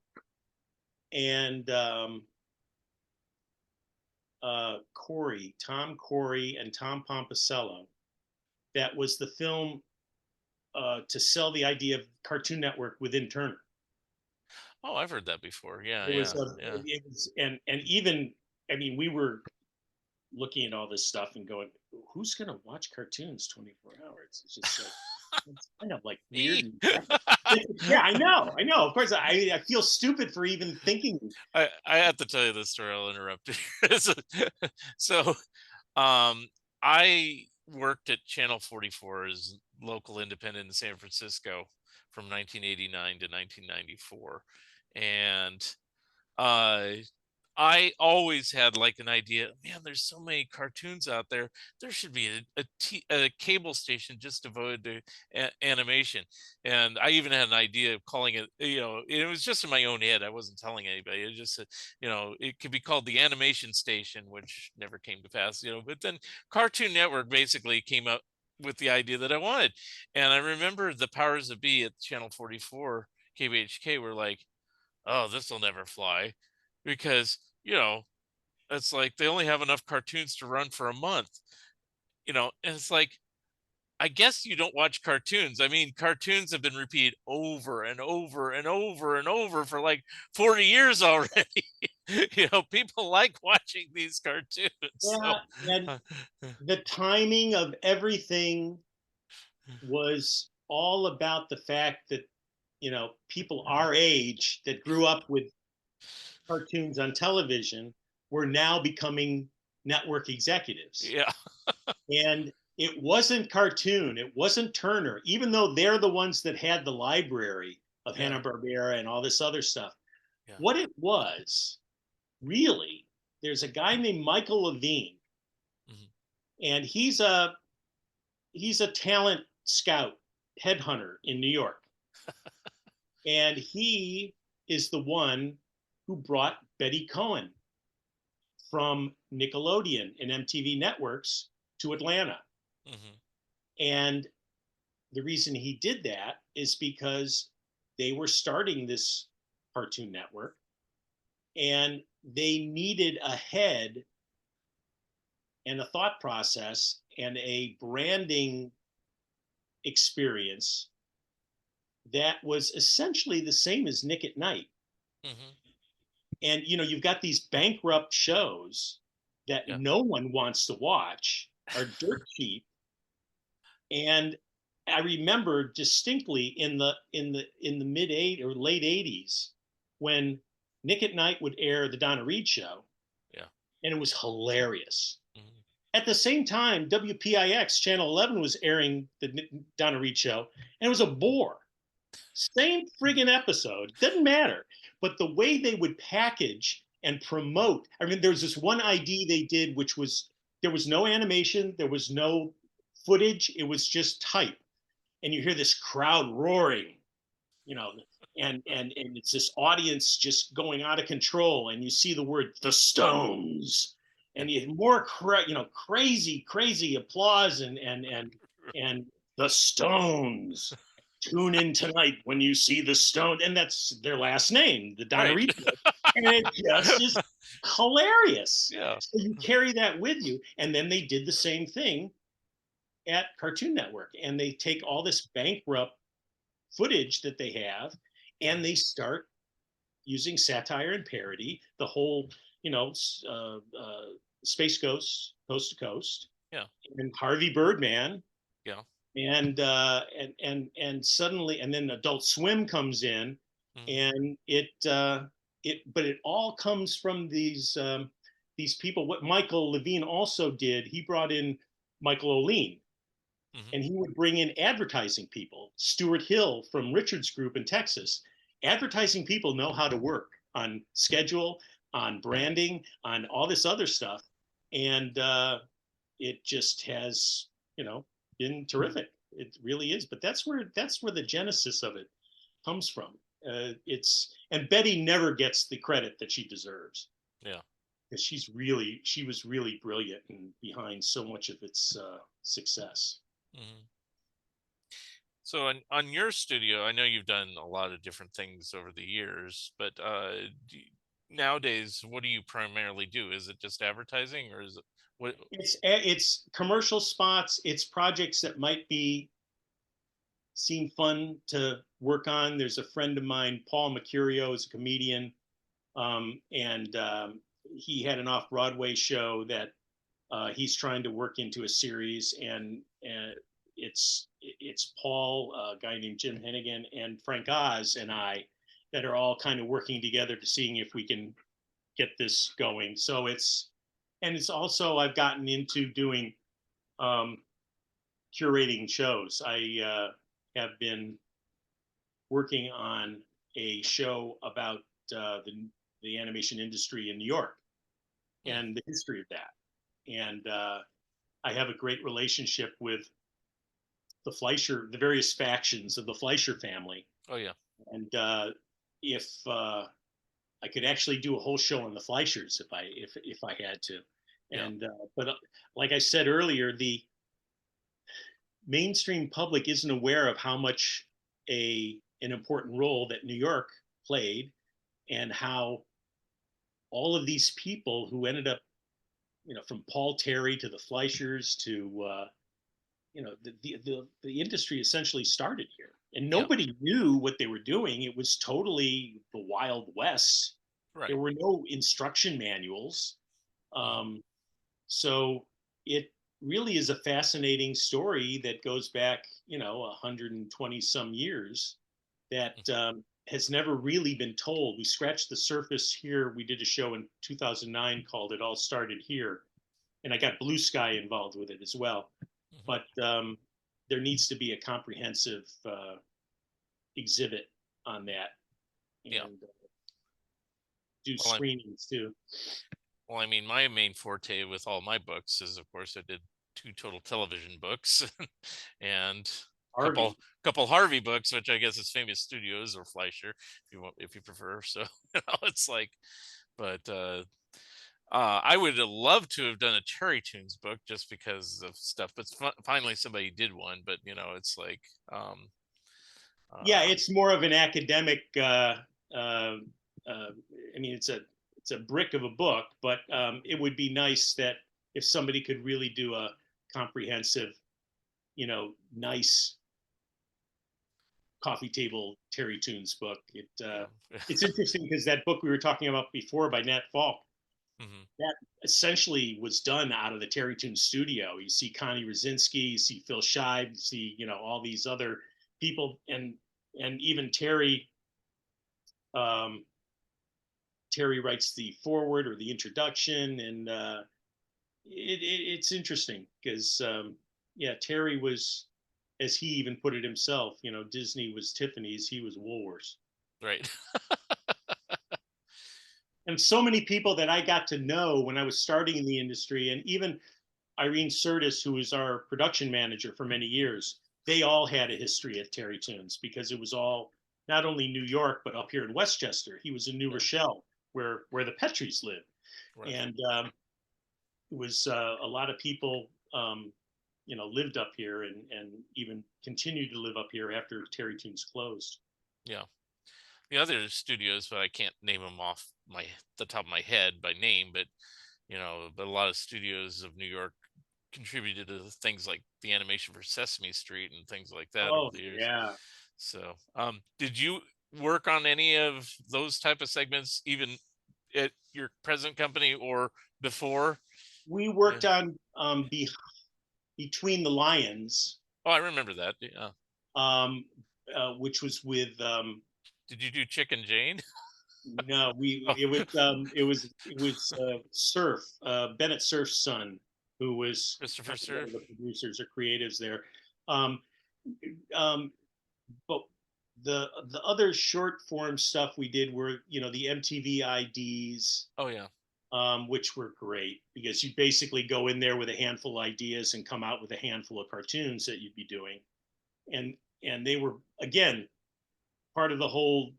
and Tom Corey, and Tom Pomposello. That was the film to sell the idea of Cartoon Network within Turner. Oh, I've heard that before. Yeah, It was, yeah, yeah. it was, and even, I mean, we were looking at all this stuff and going, who's going to watch cartoons 24 hours? It's just like, it's kind of like weird. Me. And yeah, I know. Of course, I feel stupid for even thinking. I have to tell you this story. I'll interrupt you. So, um, I worked at Channel 44 as local independent in San Francisco from 1989 to 1994, and uh I always had like an idea, man, there's so many cartoons out there. There should be a cable station just devoted to animation. And I even had an idea of calling it, it was just in my own head. I wasn't telling anybody. It just, it could be called the animation station, which never came to pass, but then Cartoon Network basically came up with the idea that I wanted. And I remember the powers that be at Channel 44, KBHK were like, oh, this will never fly because, it's like they only have enough cartoons to run for a month, and it's like, I guess you don't watch cartoons. I mean, cartoons have been repeated over and over and over and over for like 40 years already. People like watching these cartoons. So, Yeah, and uh, the timing of everything was all about the fact that people our age that grew up with cartoons on television were now becoming network executives. yeah, And it wasn't Cartoon, it wasn't Turner, even though they're the ones that had the library of yeah, Hanna-Barbera and all this other stuff. yeah. What it was, really, there's a guy named Michael Levine, Mhm. and he's a talent scout headhunter in New York. And he is the one who brought Betty Cohen from Nickelodeon and MTV networks to Atlanta. Mhm. And the reason he did that is because they were starting this Cartoon Network and they needed a head and a thought process and a branding experience that was essentially the same as Nick at Night. Mhm. And you've got these bankrupt shows that Yeah. no one wants to watch, are dirt cheap. And I remember distinctly in the mid eight or late 80s when Nick at Night would air the Donna Reed show, Yeah. and it was hilarious. Mhm. At the same time, WPIX Channel 11 was airing the Donna Reed show, and it was a bore. Same friggin' episode, doesn't matter. But the way they would package and promote, I mean, there was this one ID they did, which was there was no animation, there was no footage, it was just type. And you hear this crowd roaring, you know, and it's this audience just going out of control, and you see the word the Stones, Yeah. and you more crazy applause and the Stones, tune in tonight when you see the stone, and that's their last name, the Right. Donnerito, and it just is hilarious. Yeah. So you carry that with you, and then they did the same thing at Cartoon Network, and they take all this bankrupt footage that they have, and Right. they start using satire and parody. The whole, you know, Space Ghost, Coast to Coast, Yeah. and Harvey Birdman, Yeah. and suddenly, and then Adult Swim comes in, Hmm. and but it all comes from these people. What Michael Levine also did, he brought in Michael O'Lean, Hmm. and he would bring in advertising people. Stuart Hill from Richards Group in Texas. Advertising people know how to work on schedule, on branding, on all this other stuff, and it just has, you know, been terrific. It really is. But that's where the genesis of it comes from. It's and Betty never gets the credit that she deserves, Yeah. because she was really brilliant and behind so much of its success. Hmm. So on your studio, I know you've done a lot of different things over the years, but nowadays, what do you primarily do? Is it just advertising, or is it what? It's commercial spots. It's projects that might be seem fun to work on. There's a friend of mine, Paul Mercurio, is a comedian, and he had an off Broadway show that he's trying to work into a series, and it's Paul, a guy named Jim Hennigan, and Frank Oz, and I, that are all kind of working together to seeing if we can get this going. So it's also, I've gotten into doing um, curating shows. I have been working on a show about the animation industry in New York Hmm. and the history of that. And I have a great relationship with the Fleischer, the various factions of the Fleischer family. Oh yeah. And if I could actually do a whole show on the Fleischers if I had to. Yeah. And but like I said earlier, the mainstream public isn't aware of how much an important role that New York played, and how all of these people who ended up, you know, from Paul Terry to the Fleischers to you know, the industry essentially started here, and Yeah. nobody knew what they were doing. It was totally the Wild West. There Right. were no instruction manuals. Hmm. Um, so it really is a fascinating story that goes back, you know, 120 some years, that has never really been told. We scratched the surface here. We did a show in 2009 called "It All Started Here," and I got Blue Sky involved with it as well. Hmm. But there needs to be a comprehensive exhibit on that, Yeah. and do Well, screenings too. I mean, my main forte with all my books is, of course, I did two total television books and a couple Harvey. Harvey books, which I guess is Famous Studios or Fleischer, if you prefer. So it's like, but I would have loved to have done a Terry Tunes book just because of stuff. But finally, somebody did one. But it's like, um, Yeah, uh, it's more of an academic. Uh, I mean, it's a brick of a book, but it would be nice that if somebody could really do a comprehensive, you know, nice coffee table Terry Tunes book. yeah. It's interesting because that book we were talking about before by Nat Falk, Hmm. that essentially was done out of the Terry Tunes studio. You see Connie Rosinski, you see Phil Scheib, you see, you know, all these other people, and even um, Terry writes the foreword or the introduction, and it's interesting because yeah, Terry was, as he even put it himself, you know, Disney was Tiffany's, he was Woolworths. Right. And so many people that I got to know when I was starting in the industry, and even Irene Curtis, who was our production manager for many years, they all had a history at Terry Tunes, because it was all not only New York but up here in Westchester. He was in New Yeah. Rochelle, where the Petries lived, Right. and it was a lot of people. lived up here and even continued to live up here after Terry Toons closed. Yeah. The other studios, but I can't name them off the top of my head by name, but but a lot of studios of New York contributed to things like the animation for Sesame Street and things like that over Oh the years. yeah, So, did you work on any of those type of segments, even at your present company or before? we Yeah. worked on Between the Lions, Oh, I remember that. Yeah. um, which was with Did you do Chicken Jane? no, we Oh, it was Surf, Bennett Cerf's son, who was Christopher kind of one of Surf. the producers or creatives there. Um, um, but the other short form stuff we did were the MTV IDs, Oh yeah. which were great because you basically go in there with a handful of ideas and come out with a handful of cartoons that you'd be doing, and they were again part of the whole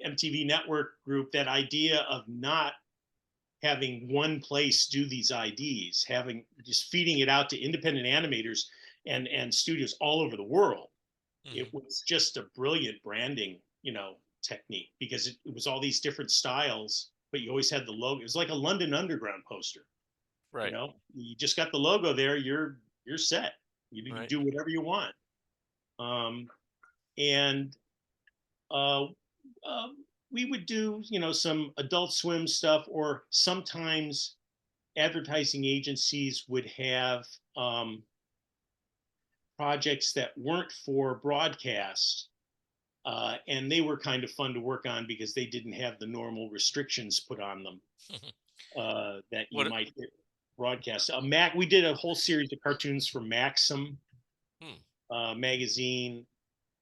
MTV network group. That idea of not having one place do these IDs, having just feeding it out to independent animators and studios all over the world. It Hmm. was just a brilliant branding, technique because it was all these different styles, but you always had the logo. It was like a London Underground poster. Right. You just got the logo there. You're set. You Right. do whatever you want. Um, and uh, uh, we would do, some Adult Swim stuff, or sometimes advertising agencies would have projects that weren't for broadcast, and they were kind of fun to work on because they didn't have the normal restrictions put on them that you What? might get broadcast. We did a whole series of cartoons for Maxim Hmm. magazine,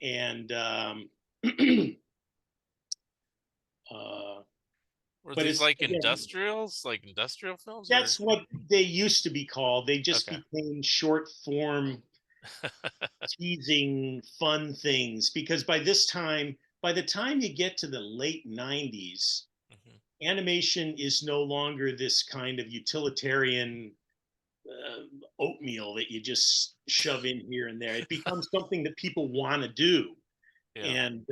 and uh, Were but these it's like again, like industrial films, or that's what they used to be called. They just okay? became short form teasing fun things because by the time you get to the late 90s, Hmm. animation is no longer this kind of utilitarian uh, oatmeal that you just shove in here and there. It becomes something that people want to do, Yeah. and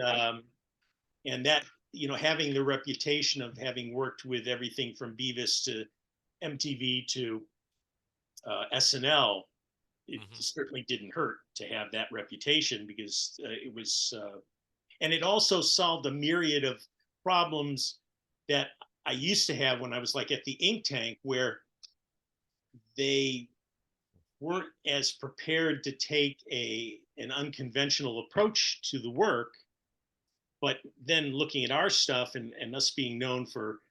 that having the reputation of having worked with everything from Beavis to MTV to SNL, it Hmm. certainly didn't hurt to have that reputation because it was, and it also solved a myriad of problems that I used to have when I was like at the ink tank, where they weren't as prepared to take an unconventional approach to the work. But then looking at our stuff and us being known for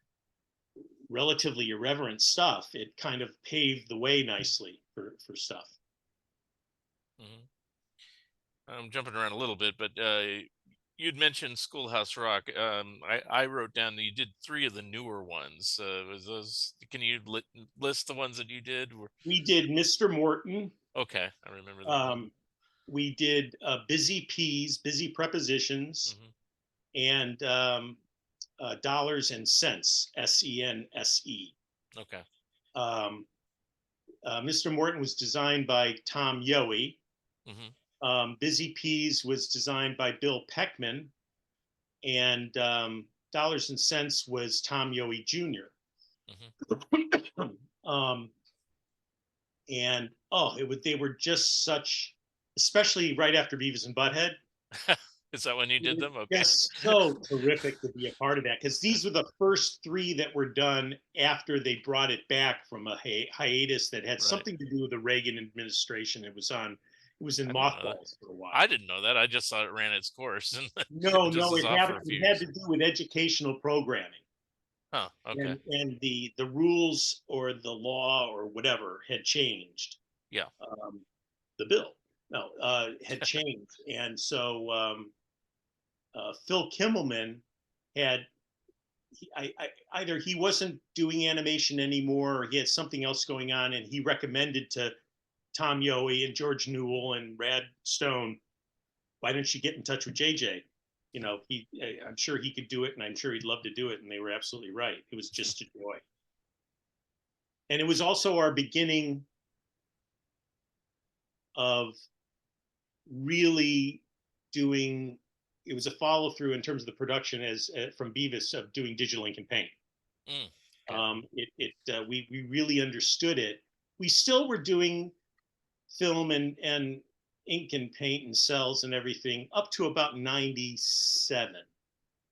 relatively irreverent stuff, it kind of paved the way nicely for stuff. Hmm. I'm jumping around a little bit, but you'd mentioned Schoolhouse Rock. I wrote down that you did three of the newer ones. Was those? Can you list the ones that you did? We did Mr. Morton. Okay, I remember that one. Um, we did Busy Peas, Busy Prepositions, Hmm. and Dollars and Cents, Sense. Okay. Um, Mr. Morton was designed by Tom Yohe. Hmm. Busy Peas was designed by Bill Peckman, and Dollars and Cents was Tom Yohe Jr. Hmm. um, and they were just such, especially right after Beavis and Butthead. Is that when you It did was them? Okay. just so terrific to be a part of that because these were the first three that were done after they brought it back from a hiatus that had Right. something to do with the Reagan administration. It was in I didn't know that. mothballs for a while. I didn't know that. I just thought it ran its course and No, it just no, was off for a few it had years. to do with educational programming, Huh. Okay. and the rules or the law or whatever had changed. Yeah. Um, the bill, no, had changed, and so Phil Kimmelman had either he wasn't doing animation anymore or he had something else going on, and he recommended to Tom Yohe and George Newell and Rad Stone, why don't you get in touch with JJ? I'm sure he could do it, and I'm sure he'd love to do it. And they were absolutely right. It was just a joy. And it was also our beginning of really doing. It was a follow through in terms of the production as from Beavis of doing digital ink and paint. Mm, okay. We really understood it. We still were doing film and ink and paint and cells and everything up to about 97,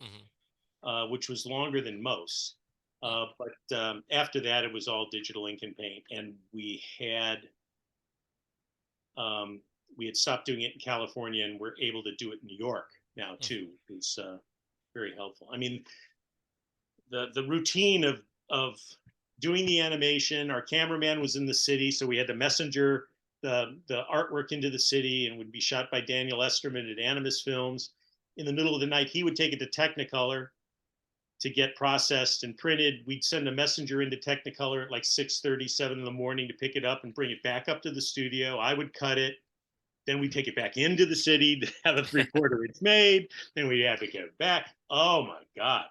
Hmm. which was longer than most. Mm, But after that, it was all digital ink and paint, and um, we had stopped doing it in California, and we're able to do it in New York now mm, too. It's very helpful. I mean, the routine of doing the animation. Our cameraman was in the city, so we had to messenger the artwork into the city, and would be shot by Daniel Esterman at Animus Films. In the middle of the night, he would take it to Technicolor to get processed and printed. We'd send a messenger into Technicolor at like 6:37 in the morning to pick it up and bring it back up to the studio. I would cut it. Then we take it back into the city to have a 3/4 inch made. Then we have to get it back. Oh my God.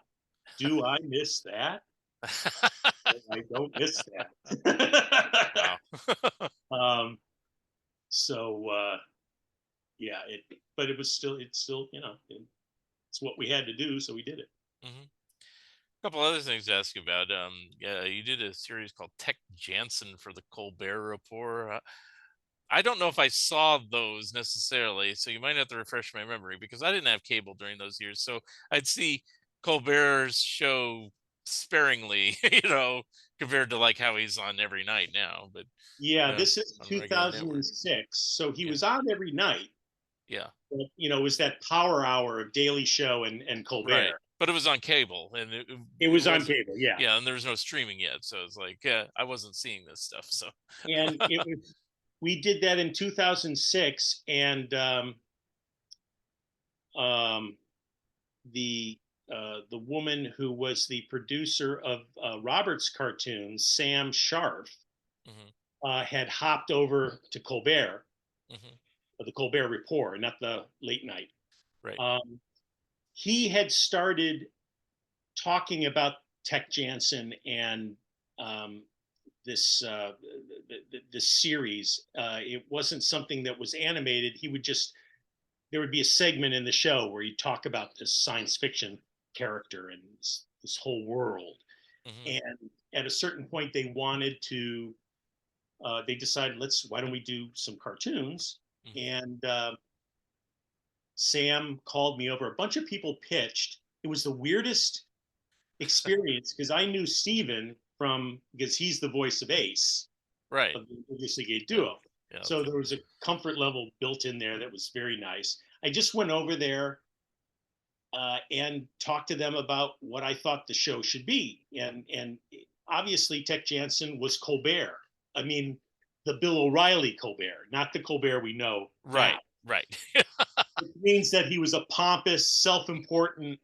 Do I miss that? I don't miss that. wow. um, so yeah, but it's still, it's what we had to do, so we did it. Hmm. Couple other things to ask you about. Yeah, you did a series called Tech Jansen for the Colbert Report. I don't know if I saw those necessarily, so you might have to refresh my memory because I didn't have cable during those years. So I'd see Colbert's show sparingly, compared to like how he's on every night now. But Yeah, this is on regular network. 2006, so he Yeah, was on every night. yeah, But, it was that power hour of Daily Show and right. Colbert. But it was on cable, and it, It it was on wasn't. cable, yeah. Yeah, and there was no streaming yet, so it's like, yeah, I wasn't seeing this stuff. So, And we did that in 2006, and um, the woman who was the producer of Robert's cartoons, Sam Sharf, hmm, had hopped over to Colbert, hmm, the Colbert Report, not the late night. right. Um, he had started talking about Tech Jansen and um, this series. It wasn't something that was animated. There would be a segment in the show where he'd talk about this science fiction character and this whole world. Hmm, And at a certain point, they decided, why don't we do some cartoons? hmm. And Sam called me over. A bunch of people pitched. It was the weirdest experience because I knew Steven because he's the voice of Ace Right. of the Previously Gay Yeah. Duo. Yeah. So there was a comfort level built in there that was very nice. I just went over there and talked to them about what I thought the show should be. And obviously, Tech Jansen was Colbert. I mean, the Bill O'Reilly Colbert, not the Colbert we know now. Right. Right. It means that he was a pompous, self-important,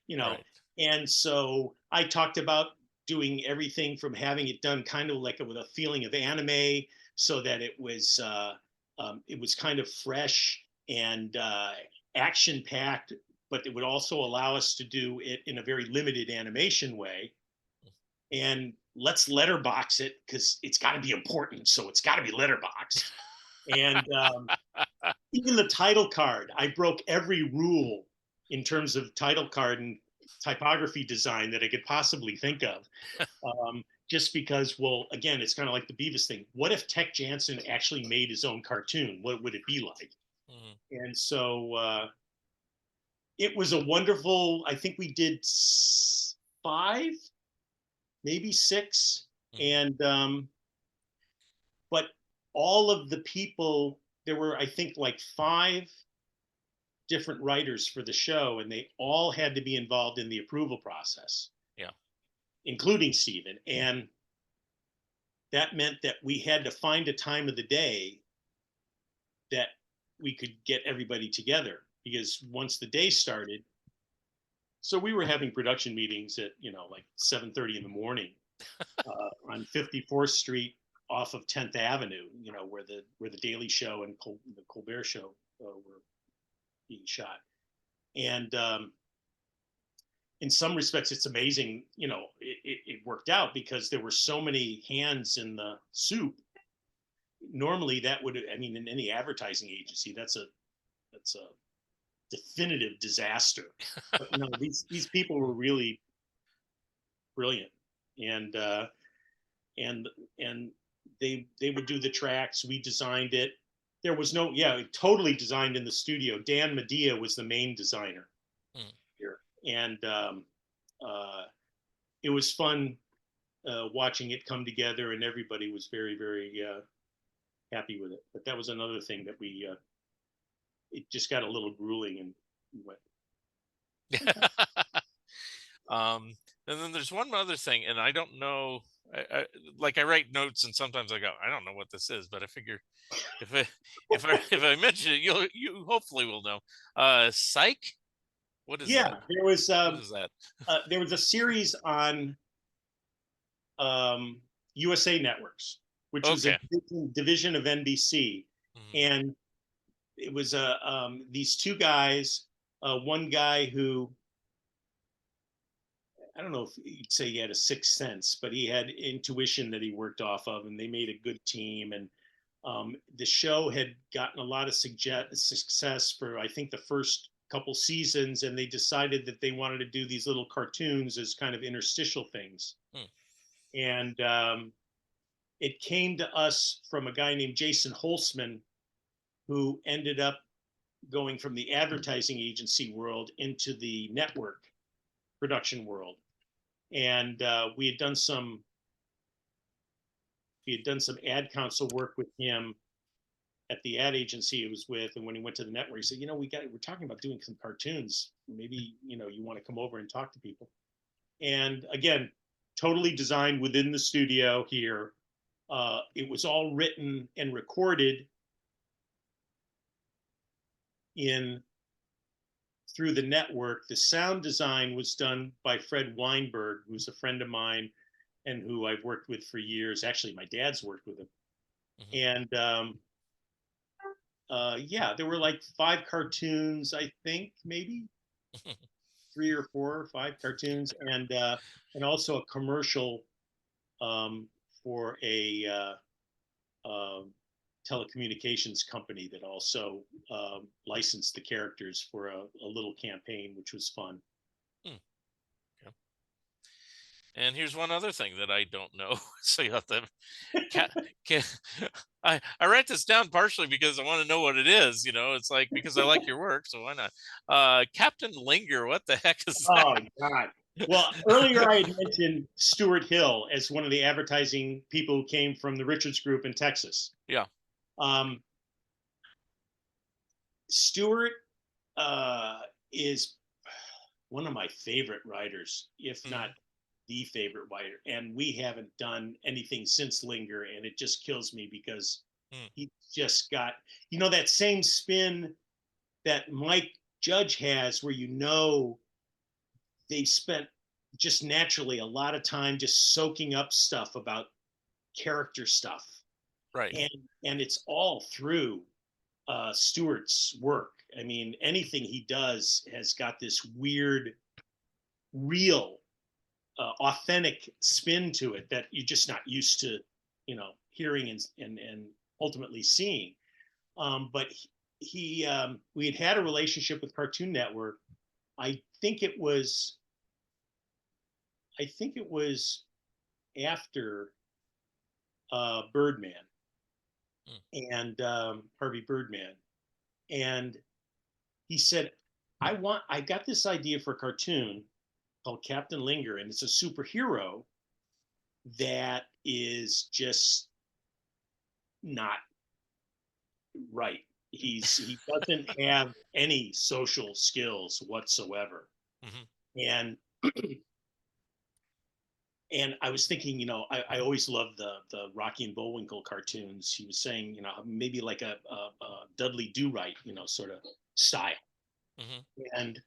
you know. Right. And so I talked about doing everything from having it done kind of like with a feeling of anime, so that it was kind of fresh and action packed, but it would also allow us to do it in a very limited animation way. And let's letterbox it because it's got to be important, so it's got to be letterboxed. And even the title card, I broke every rule in terms of title card and typography design that I could possibly think of. Just because, well, again, it's kind of like the Beavis thing. What if Tech Jansen actually made his own cartoon? What would it be like? Hmm. And so it was a wonderful, I think we did five, maybe six. Hmm. And, but all of the people, there were, I think, like five different writers for the show, and they all had to be involved in the approval process, Yeah. including Steven. And that meant that we had to find a time of the day that we could get everybody together because once the day started, so we were having production meetings at like 7:30 in the morning on 54th Street off of 10th Avenue, where the Daily Show and the Colbert Show were being shot. And in some respects, it's amazing. It worked out because there were so many hands in the soup. normally that would, I mean, in any advertising agency, that's a definitive disaster. But no, these people were really brilliant, and and and they would do the tracks. We designed it. There was no, yeah, totally designed in the studio. Dan Medea was the main designer Mm. here, and it was fun watching it come together, and everybody was very, very happy with it. But that was another thing that we it just got a little grueling, and we went, okay. Um, and then there's one other thing, and I don't know. Like I write notes, and sometimes I go, I don't know what this is, but I figure if I if I mention it, you hopefully will know. Psych. What is Yeah, that? What is that? there was a series on um, USA Networks, which was a Okay. division of NBC, Mhm. and it was these two guys. One guy who, I don't know if you'd say he had a sixth sense, but he had intuition that he worked off of, and they made a good team. And the show had gotten a lot of success for, I think, the first couple seasons, and they decided that they wanted to do these little cartoons as kind of interstitial things. Hmm. And it came to us from a guy named Jason Holzman, who ended up going from the advertising agency world into the network production world. And we had done some ad council work with him at the ad agency he was with. And when he went to the network, he said, we're talking about doing some cartoons. Maybe, you want to come over and talk to people. And again, totally designed within the studio here. It was all written and recorded in through the network. The sound design was done by Fred Weinberg, who's a friend of mine and who I've worked with for years. Actually, my dad's worked with him. Mhm. And yeah, there were like 5 cartoons, I think, maybe 3 or 4 or 5 cartoons, and also a commercial for a telecommunications company that also licensed the characters for a little campaign, which was fun. Hmm. Okay. And here's one other thing that I don't know. So you have to can, can I write this down partially because I want to know what it is. It's like because I like your work, so why not? Captain Linger, what the heck is Oh that? God. Well, earlier I had mentioned Stuart Hill as one of the advertising people who came from the Richards Group in Texas. Yeah. Um, Stuart uh, is one of my favorite writers, if not Mhm. the favorite writer. And we haven't done anything since Linger, and it just kills me because Mm. he just got, that same spin that Mike Judge has, where they spent just naturally a lot of time just soaking up stuff about character stuff, Right. and it's all through Stewart's work. I mean, anything he does has got this weird, real, authentic spin to it that you're just not used to, hearing and ultimately seeing. But we had a relationship with Cartoon Network. I think it was I think it was after Birdman Mm. and Harvey Birdman, and he said, I got this idea for a cartoon called Captain Linger, and it's a superhero that is just not right. He doesn't have any social skills whatsoever, Mhm. and I was thinking, I always loved the Rocky and Bullwinkle cartoons. He was saying, maybe like a Dudley Do Right, sort of style. Mhm. And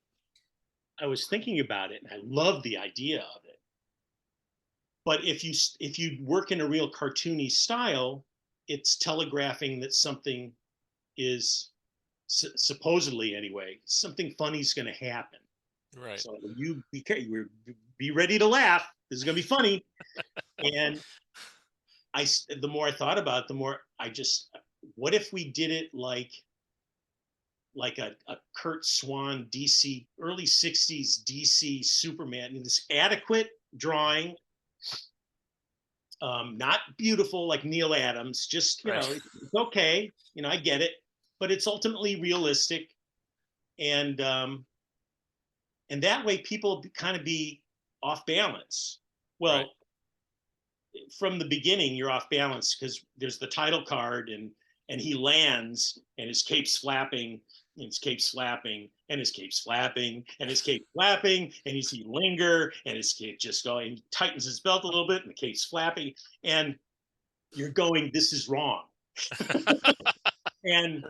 I was thinking about it, and I love the idea of it. But if you work in a real cartoony style, it's telegraphing that something is supposedly, anyway, something funny is going to happen. Right. So you be ready to laugh. This is going to be funny. And the more I thought about it, the more I just, what if we did it like a Kurt Swan DC early 60s DC Superman in this adequate drawing, not beautiful like Neil Adams, just, Right. it's okay, I get it, but it's ultimately realistic. And and that way people kind of be off balance. Right. Well, from the beginning you're off balance because there's the title card, and he lands and his cape's flapping, and his cape's flapping, and his cape's flapping, and his cape's flapping, and you see linger, and his cape just going, he tightens his belt a little bit, and the cape's flapping, and you're going, this is wrong. And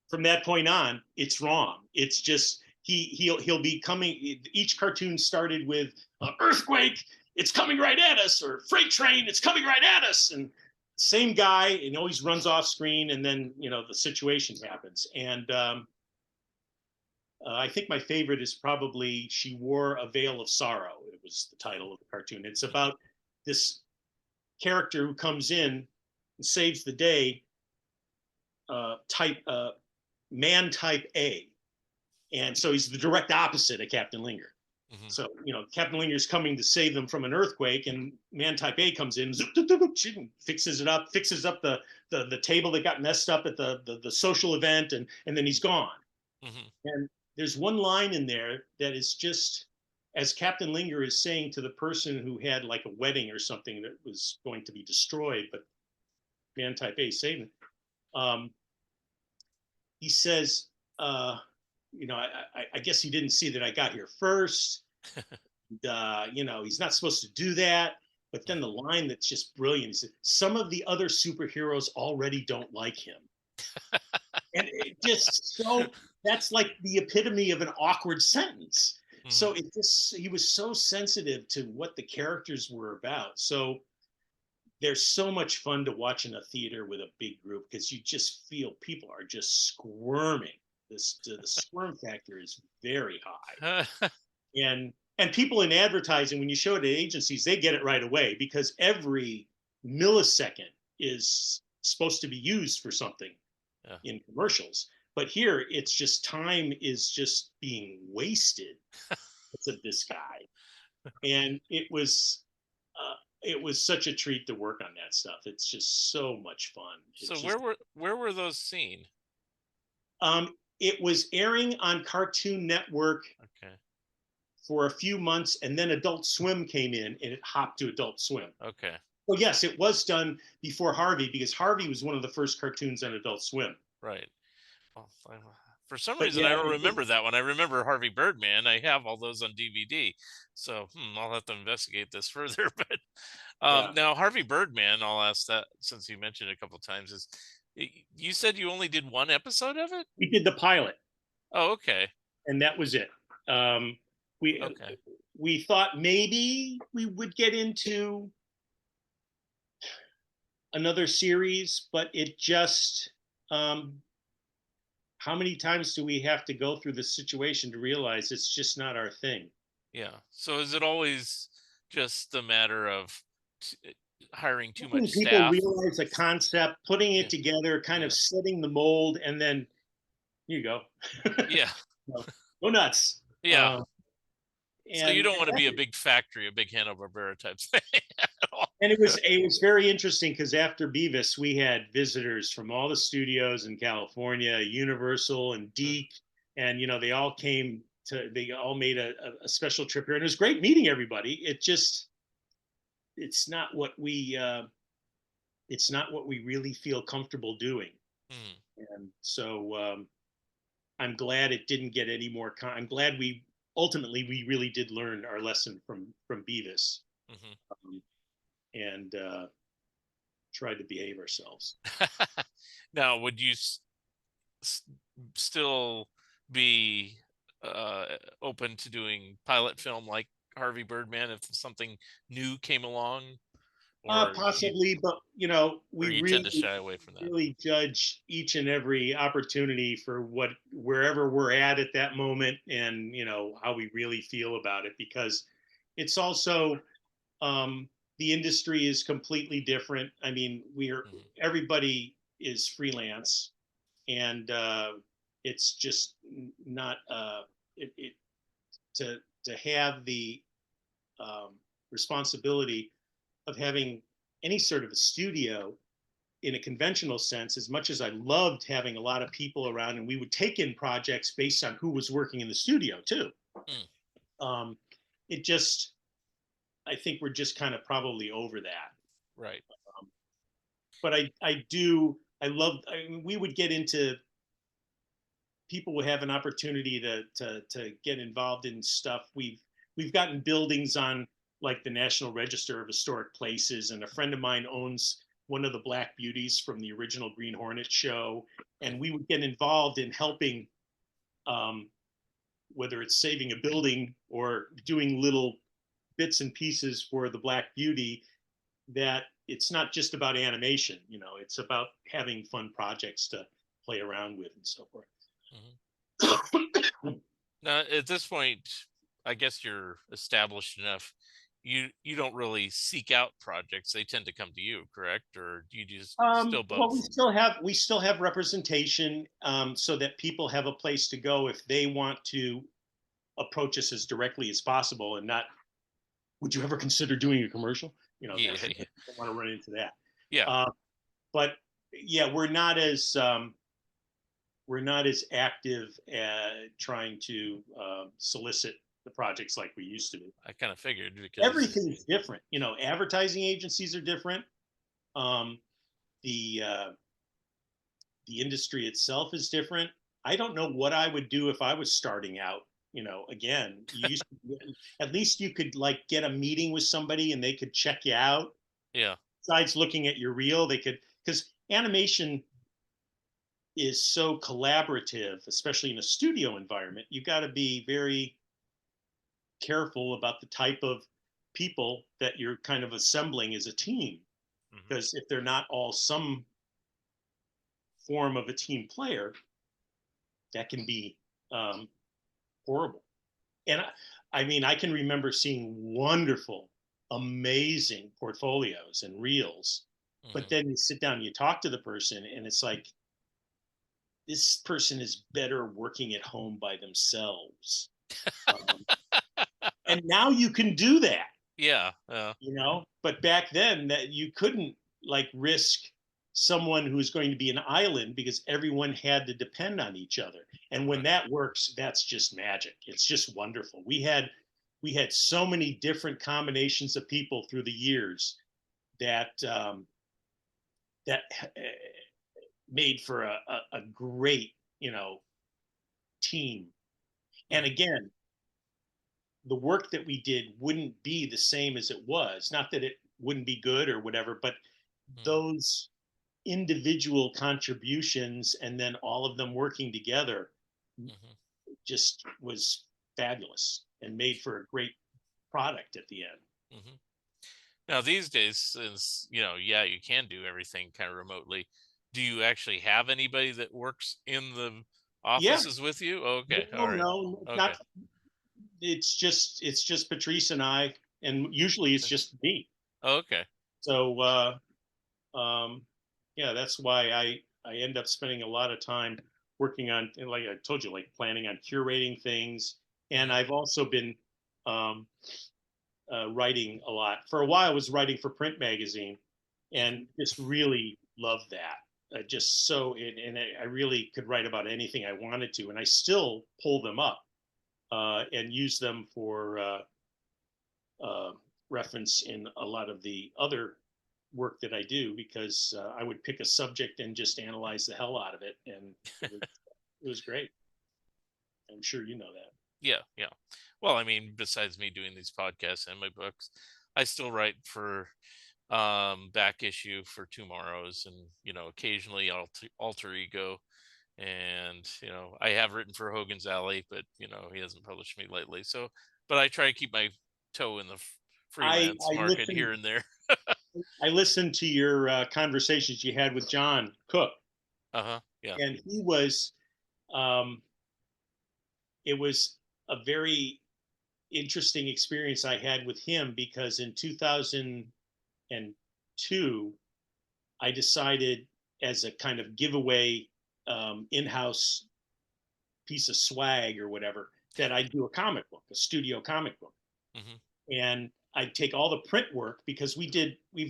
from that point on, it's wrong. It's just he'll be coming. Each cartoon started with earthquake, it's coming right at us, or freight train, it's coming right at us, and same guy, and always runs off screen, and then the situation happens. And I think my favorite is probably She Wore a Veil of Sorrow. It was the title of the cartoon. It's about this character who comes in and saves the day, type man type A. And so he's the direct opposite of Captain Linger. Mm-hmm. So, Captain Linger's coming to save them from an earthquake, and man type A comes in, fixes it up, fixes up the table that got messed up at the social event, and then he's gone. Mm-hmm. And there's one line in there that is just, as Captain Linger is saying to the person who had like a wedding or something that was going to be destroyed, but man type A saved it. He says, I guess he didn't see that I got here first. He's not supposed to do that. But then the line that's just brilliant is, some of the other superheroes already don't like him. And it just that's like the epitome of an awkward sentence. Mm-hmm. So he was so sensitive to what the characters were about. So they're so much fun to watch in a theater with a big group, because you just feel people are just squirming. The squirm factor is very high. And people in advertising, when you show it to agencies, they get it right away, because every millisecond is supposed to be used for something in commercials. But here, it's just time is just being wasted to this guy. And it was such a treat to work on that stuff. It's just so much fun. So where were those seen? It was airing on Cartoon Network for a few months, and then Adult Swim came in, and it hopped to Adult Swim. Okay. Well, yes, it was done before Harvey, because Harvey was one of the first cartoons on Adult Swim. Right. Well, for some reason, I don't remember that one. I remember Harvey Birdman. I have all those on DVD. So I'll have to investigate this further. But now Harvey Birdman, I'll ask that, since you mentioned it a couple of times, is, you said you only did one episode of it? We did the pilot. Oh, okay. And that was it. We thought maybe we would get into another series, but it just, how many times do we have to go through this situation to realize it's just not our thing? Yeah. So is it always just a matter of hiring too much staff? People realize a concept, putting it together, kind of setting the mold, and then here you go. Yeah. Go nuts. Yeah. So you don't want to be a big factory, a big Hanna-Barbera type thing. And it was very interesting, because after Beavis, we had visitors from all the studios in California, Universal and DEEK, and they all came they all made a special trip here, and it was great meeting everybody. It's not what we really feel comfortable doing. And so I'm glad it didn't get any more. I'm glad we really did learn our lesson from Beavis. And tried to behave ourselves. Now, would you still be open to doing pilot film like Harvey Birdman if something new came along? Or possibly, but we really tend to shy away from that. Really judge each and every opportunity for wherever we're at that moment, and how we really feel about it, because it's also the industry is completely different. I mean, Mhm. everybody is freelance, and it's just not it to have the um, responsibility of having any sort of a studio in a conventional sense. As much as I loved having a lot of people around, and we would take in projects based on who was working in the studio too. Mm. Um, it just, I think we're just kind of probably over that. Right. Um, but I love. I mean, we would get into, people would have an opportunity to get involved in stuff. We've gotten buildings on like the National Register of Historic Places, and a friend of mine owns one of the Black Beauties from the original Green Hornet show, Mm. and we would get involved in helping, um, whether it's saving a building or doing little bits and pieces for the Black Beauty. That it's not just about animation, it's about having fun projects to play around with and so forth. Mhm. Now, at this point, I guess you're established enough. You don't really seek out projects; they tend to come to you, correct? Or do you just still Well, both? we still have representation, so that people have a place to go if they want to approach us as directly as possible, and not, would you ever consider doing a commercial? Yeah, That I yeah, don't want to run into that. yeah. Uh, but yeah, we're not as active at trying to solicit the projects like we used to be. I kind of figured because Everything's different. Advertising agencies are different. Um, the uh, the industry itself is different. I don't know what I would do if I was starting out. Again, you used to, at least you could like get a meeting with somebody and they could check you out. yeah, Besides looking at your reel, they could, because animation is so collaborative, especially in a studio environment. You got to be very careful about the type of people that you're kind of assembling as a team, hmm, because if they're not all some form of a team player, that can be um, horrible. And I mean, I can remember seeing wonderful, amazing portfolios and reels, but hmm. then you sit down and you talk to the person, and it's like, this person is better working at home by themselves. Um, and now you can do that, Yeah, but back then that you couldn't like risk someone who's going to be an island, because everyone had to depend on each other. And when right. that works, that's just magic. It's just wonderful. We had so many different combinations of people through the years that that made for a great, team. And Hmm. again, the work that we did wouldn't be the same as it was. Not that it wouldn't be good or whatever, but Hmm. those individual contributions and then all of them working together Hmm. just was fabulous and made for a great product at the end. Hmm. Now, these days, since yeah, you can do everything kind of remotely. Do you actually have anybody that works in the Yeah, offices with you? Okay, all no, right, no, okay, not. It's just Patrice and I, and usually it's just me. okay. So um, yeah, that's why I end up spending a lot of time working on, and like I told you, like planning on curating things. And Hmm. I've also been um, writing a lot. For a while, I was writing for print magazine, Hmm. and just really loved that. Just so, and I really could write about anything I wanted to, and I still pull them up and use them for uh, reference in a lot of the other work that I do, because I would pick a subject and just analyze the hell out of it, and it was great. I'm sure you know that. Yeah, yeah. Well, I mean, besides me doing these podcasts and my books, I still write for back issue for tomorrow's, and occasionally alter ego, and I have written for Hogan's Alley, but he hasn't published me lately. So, but I try to keep my toe in the I freelance I market here listened and there. I listened to your conversations you had with John Cook, Uh-huh. Yeah. and um, it was a very interesting experience I had with him, because in 2000. And two, I decided as a kind of giveaway in-house piece of swag or whatever that I'd do a comic book, a studio comic book. Hmm. And I'd take all the print work because we've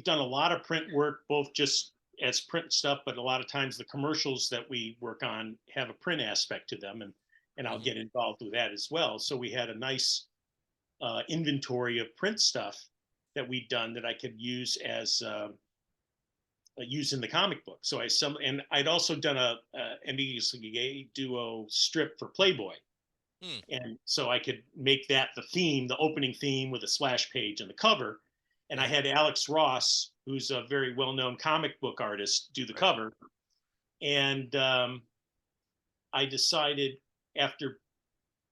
done a lot of print work, both just as print stuff, but a lot of times the commercials that we work on have a print aspect to them, and I'll Hmm. get involved with that as well. So we had a nice inventory of print stuff that we'd done that I could use as use in the comic book. So and I'd also done a gay duo strip for Playboy, Hmm. and so I could make that the theme, the opening theme with a splash page and the cover. And I Hmm. had Alex Ross, who's a very well-known comic book artist, do the Right. cover. And I decided after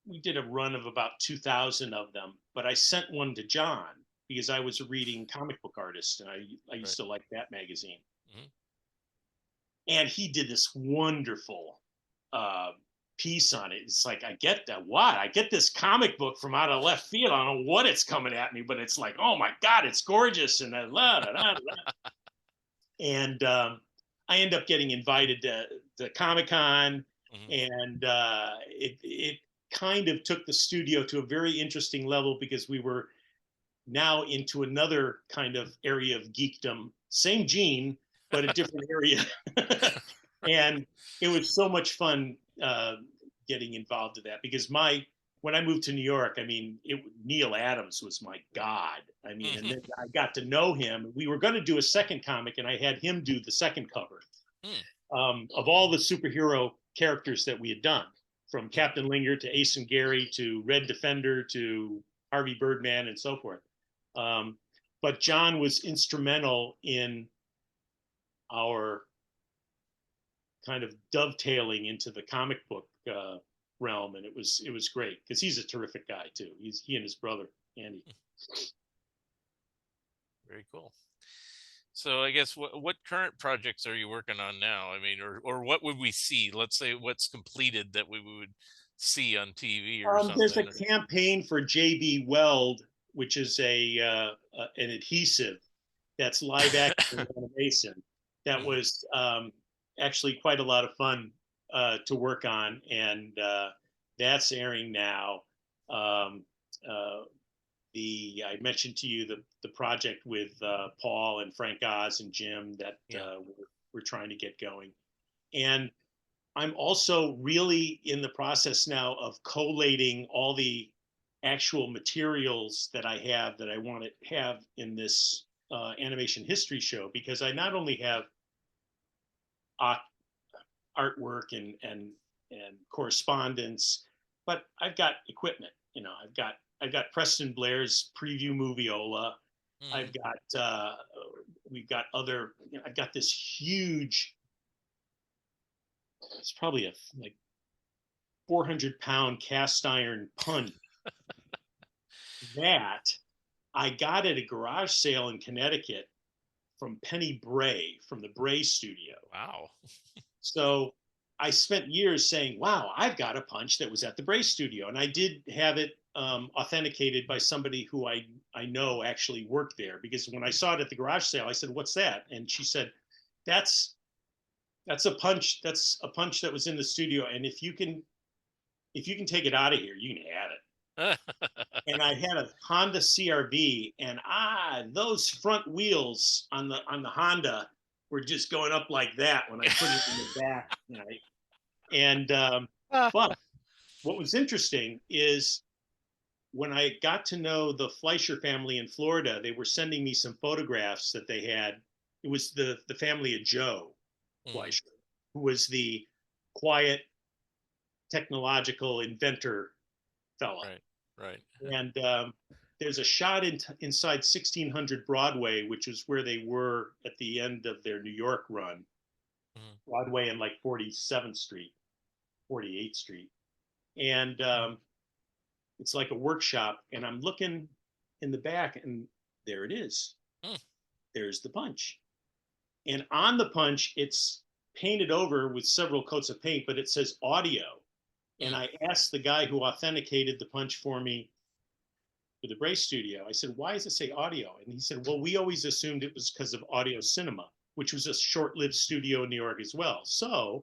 we did a run of about 2,000 of them, but I sent one to John because I was a reading comic book artist, and I used Right. to like that magazine. Hmm. And he did this wonderful uh, piece on it. It's like, I get that. What? I get this comic book from out of left field. I don't know what it's coming at me, but it's like, oh my God, it's gorgeous. And and I end up getting invited to Comic Con, Hmm. and it kind of took the studio to a very interesting level because we were now into another kind of area of geekdom. Same gene, but a different area. And it was so much fun getting involved in that because when I moved to New York, I mean, Neil Adams was my god. I mean, and then I got to know him. We were going to do a second comic, and I had him do the second cover of all the superhero characters that we had done, from Captain Linger to Ace and Gary to Red Defender to Harvey Birdman and so forth. Um, but John was instrumental in our kind of dovetailing into the comic book realm, and it was great because he's a terrific guy too. He and his brother Andy. Very cool. So I guess what current projects are you working on now? I mean, or what would we see? Let's say what's completed that we would see on TV or There's a something. campaign for JB Weld, which is an adhesive that's live action animation. That Mhm. was actually quite a lot of fun to work on, and that's airing now. Um, uh, I mentioned to you the project with Paul and Frank Oz and Jim that Yeah. we're trying to get going, and I'm also really in the process now of collating all the actual materials that I have that I want to have in this animation history show because I not only have uh, artwork and correspondence, but I've got equipment. You know, I've got Preston Blair's preview movieola. I've Mhm. got we've got other. You know, I've got this huge. It's probably a like 400-pound cast iron punch that I got at a garage sale in Connecticut from Penny Bray from the Bray studio. Wow. So I spent years saying, wow, I've got a punch that was at the Bray studio. And I did have it authenticated by somebody who I know actually worked there because when I saw it at the garage sale, I said, what's that? And she said, that's that's a punch. That's a punch that was in the studio. And if you can take it out of here, you can have it. And I had a Honda CRV, and those front wheels on the Honda were just going up like that when I put it in the back. You know, and but what was interesting is when I got to know the Fleischer family in Florida, they were sending me some photographs that they had. It was the family of Joe Mhm. Fleischer, who was the quiet technological inventor fella. Right. Right. And there's a shot inside 1600 Broadway, which is where they were at the end of their New York run, Mhm. Broadway and like 47th Street, 48th Street. And it's like a workshop. And I'm looking in the back, and there it is. Mm. There's the punch. And on the punch, it's painted over with several coats of paint, but it says audio. And Mm. I asked the guy who authenticated the punch for me for the Bray studio. I said, why does it say audio? And he said, well, we always assumed it was because of Audio Cinema, which was a short-lived studio in New York as well. So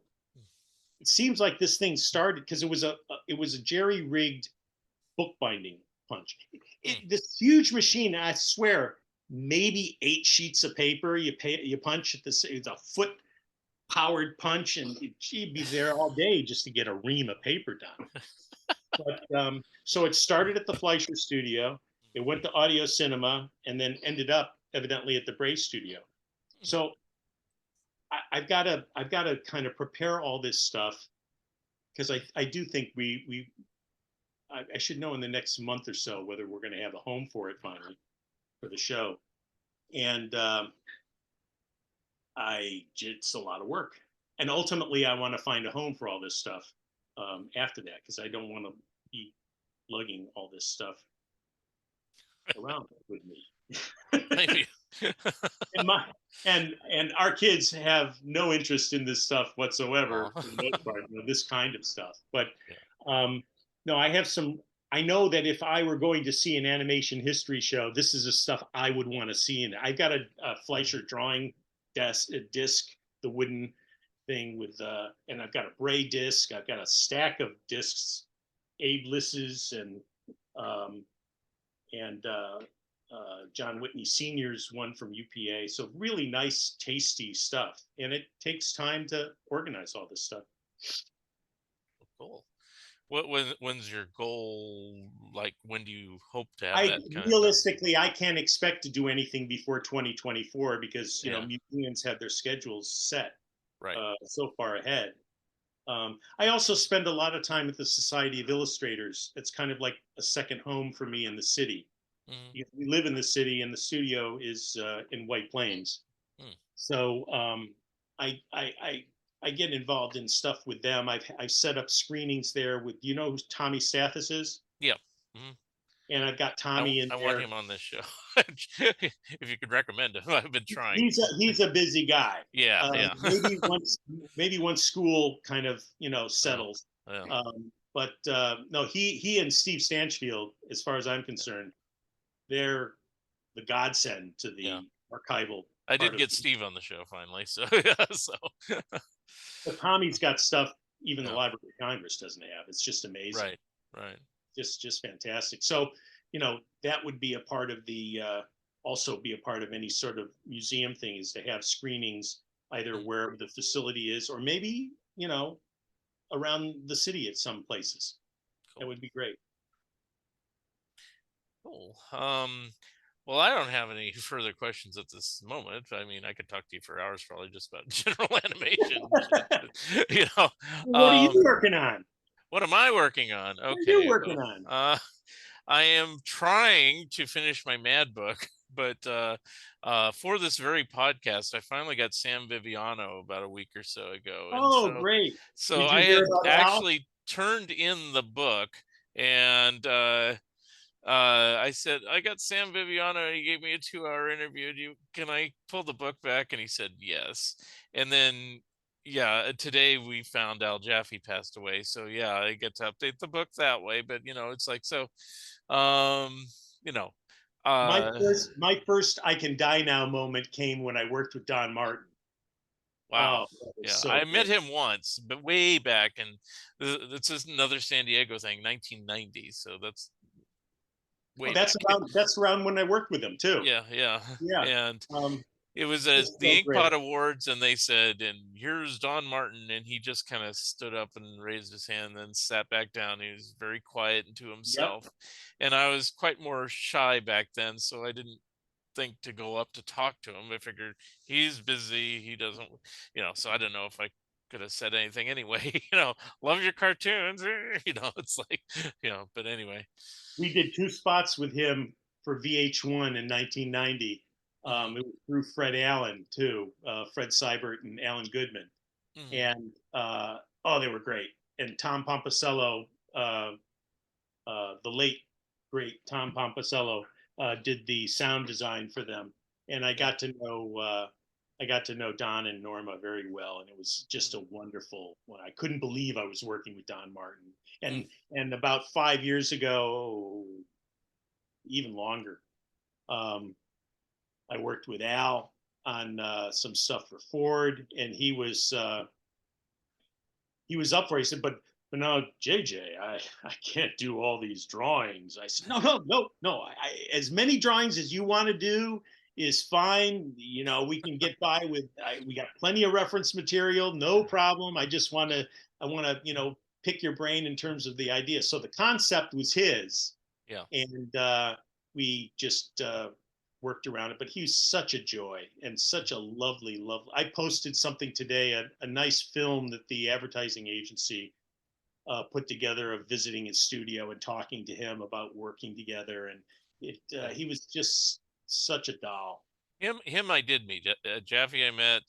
it seems like this thing started because it was a jerry-rigged bookbinding punch. This huge machine, I swear, maybe 8 sheets of paper. You punch at this. It's a foot powered punch, and she'd be there all day just to get a ream of paper done. But so it started at the Fleischer studio. It went to Audio Cinema, and then ended up evidently at the Bray studio. So I've got to kind of prepare all this stuff because I do think I should know in the next month or so whether we're going to have a home for it finally for the show. And it's a lot of work. And ultimately, I want to find a home for all this stuff after that because I don't want to be lugging all this stuff around with me. Maybe. and our kids have no interest in this stuff whatsoever Aw. for the most part, this kind of stuff. But no, I have some. I know that if I were going to see an animation history show, this is the stuff I would want to see in it. I've got a Fleischer drawing disc, the wooden thing with, and I've got a Bray disc. I've got a stack of discs, Abe Liss's and John Whitney Sr.'s one from UPA. So really nice, tasty stuff. And it takes time to organize all this stuff. Cool. When's your goal? Like, when do you hope to have that kind realistically, I can't expect to do anything before 2024 because Yeah. museums have their schedules set Right. so far ahead. I also spend a lot of time at the Society of Illustrators. It's kind of like a second home for me in the city. We live in the city, and the studio is in White Plains. So I get involved in stuff with them. I've set up screenings there with, you know who Tommy Stathis is? Yeah. And I've got Tommy in I there. want him on this show. If you could recommend him, I've been trying. He's a busy guy. Yeah, yeah. maybe once school kind of settles. Yeah. But no, he and Steve Stanchfield, as far as I'm concerned, they're the godsend to the archival. I did get Steve on the show finally, so so. But Tommy's got stuff even the Library of Congress doesn't have. It's just amazing. Right. Just fantastic. So, that would be a part of the also be a part of any sort of museum thing, is to have screenings either wherever the facility is or maybe, around the city at some places. Cool. That would be great. Cool. Well, I don't have any further questions at this moment. I mean, I could talk to you for hours, probably just about general animation. What are you working on? What am I working on? Okay. What are you working on? I am trying to finish my Mad book, but for this very podcast, I finally got Sam Viviano about a week or so ago. And great. So I had actually turned in the book, and I said, I got Sam Viviano. He gave me a 2-hour interview. Can I pull the book back? And he said yes. And then, today we found Al Jaffe passed away. So I get to update the book that way. But it's like, so, my first I can die now moment came when I worked with Don Martin. Wow. I met him once, but way back, and it's just another San Diego thing, 1990. So that's that's around when I worked with him too. Yeah. And it was the so Inkpot Awards, and they said, and here's Don Martin, and he just kind of stood up and raised his hand, and then sat back down. He was very quiet and to himself. And I was quite more shy back then, so I didn't think to go up to talk to him. I figured he's busy, he doesn't, so I don't know if I could have said anything anyway. Love your cartoons. It's like, but anyway, we did 2 spots with him for VH1 in 1990. It was through Fred Allen too, Fred Seibert and Alan Goodman. And they were great. And Tom Pomposello, the late great Tom Pomposello, did the sound design for them. And I got to know Don and Norma very well, and it was just a wonderful one. I couldn't believe I was working with Don Martin. And about 5 years ago, even longer. Um, I worked with Al on some stuff for Ford, and he was up for it. He said, but no, JJ, I can't do all these drawings. I said, no. As many drawings as you want to do is fine. You know, we can get by with. We got plenty of reference material, no problem. I want to, pick your brain in terms of the idea. So the concept was his, Yeah. and we just worked around it. But he was such a joy and such a lovely. I posted something today, a nice film that the advertising agency put together of visiting his studio and talking to him about working together. And Yeah. he was just such a doll. Him I did meet. Jaffe I met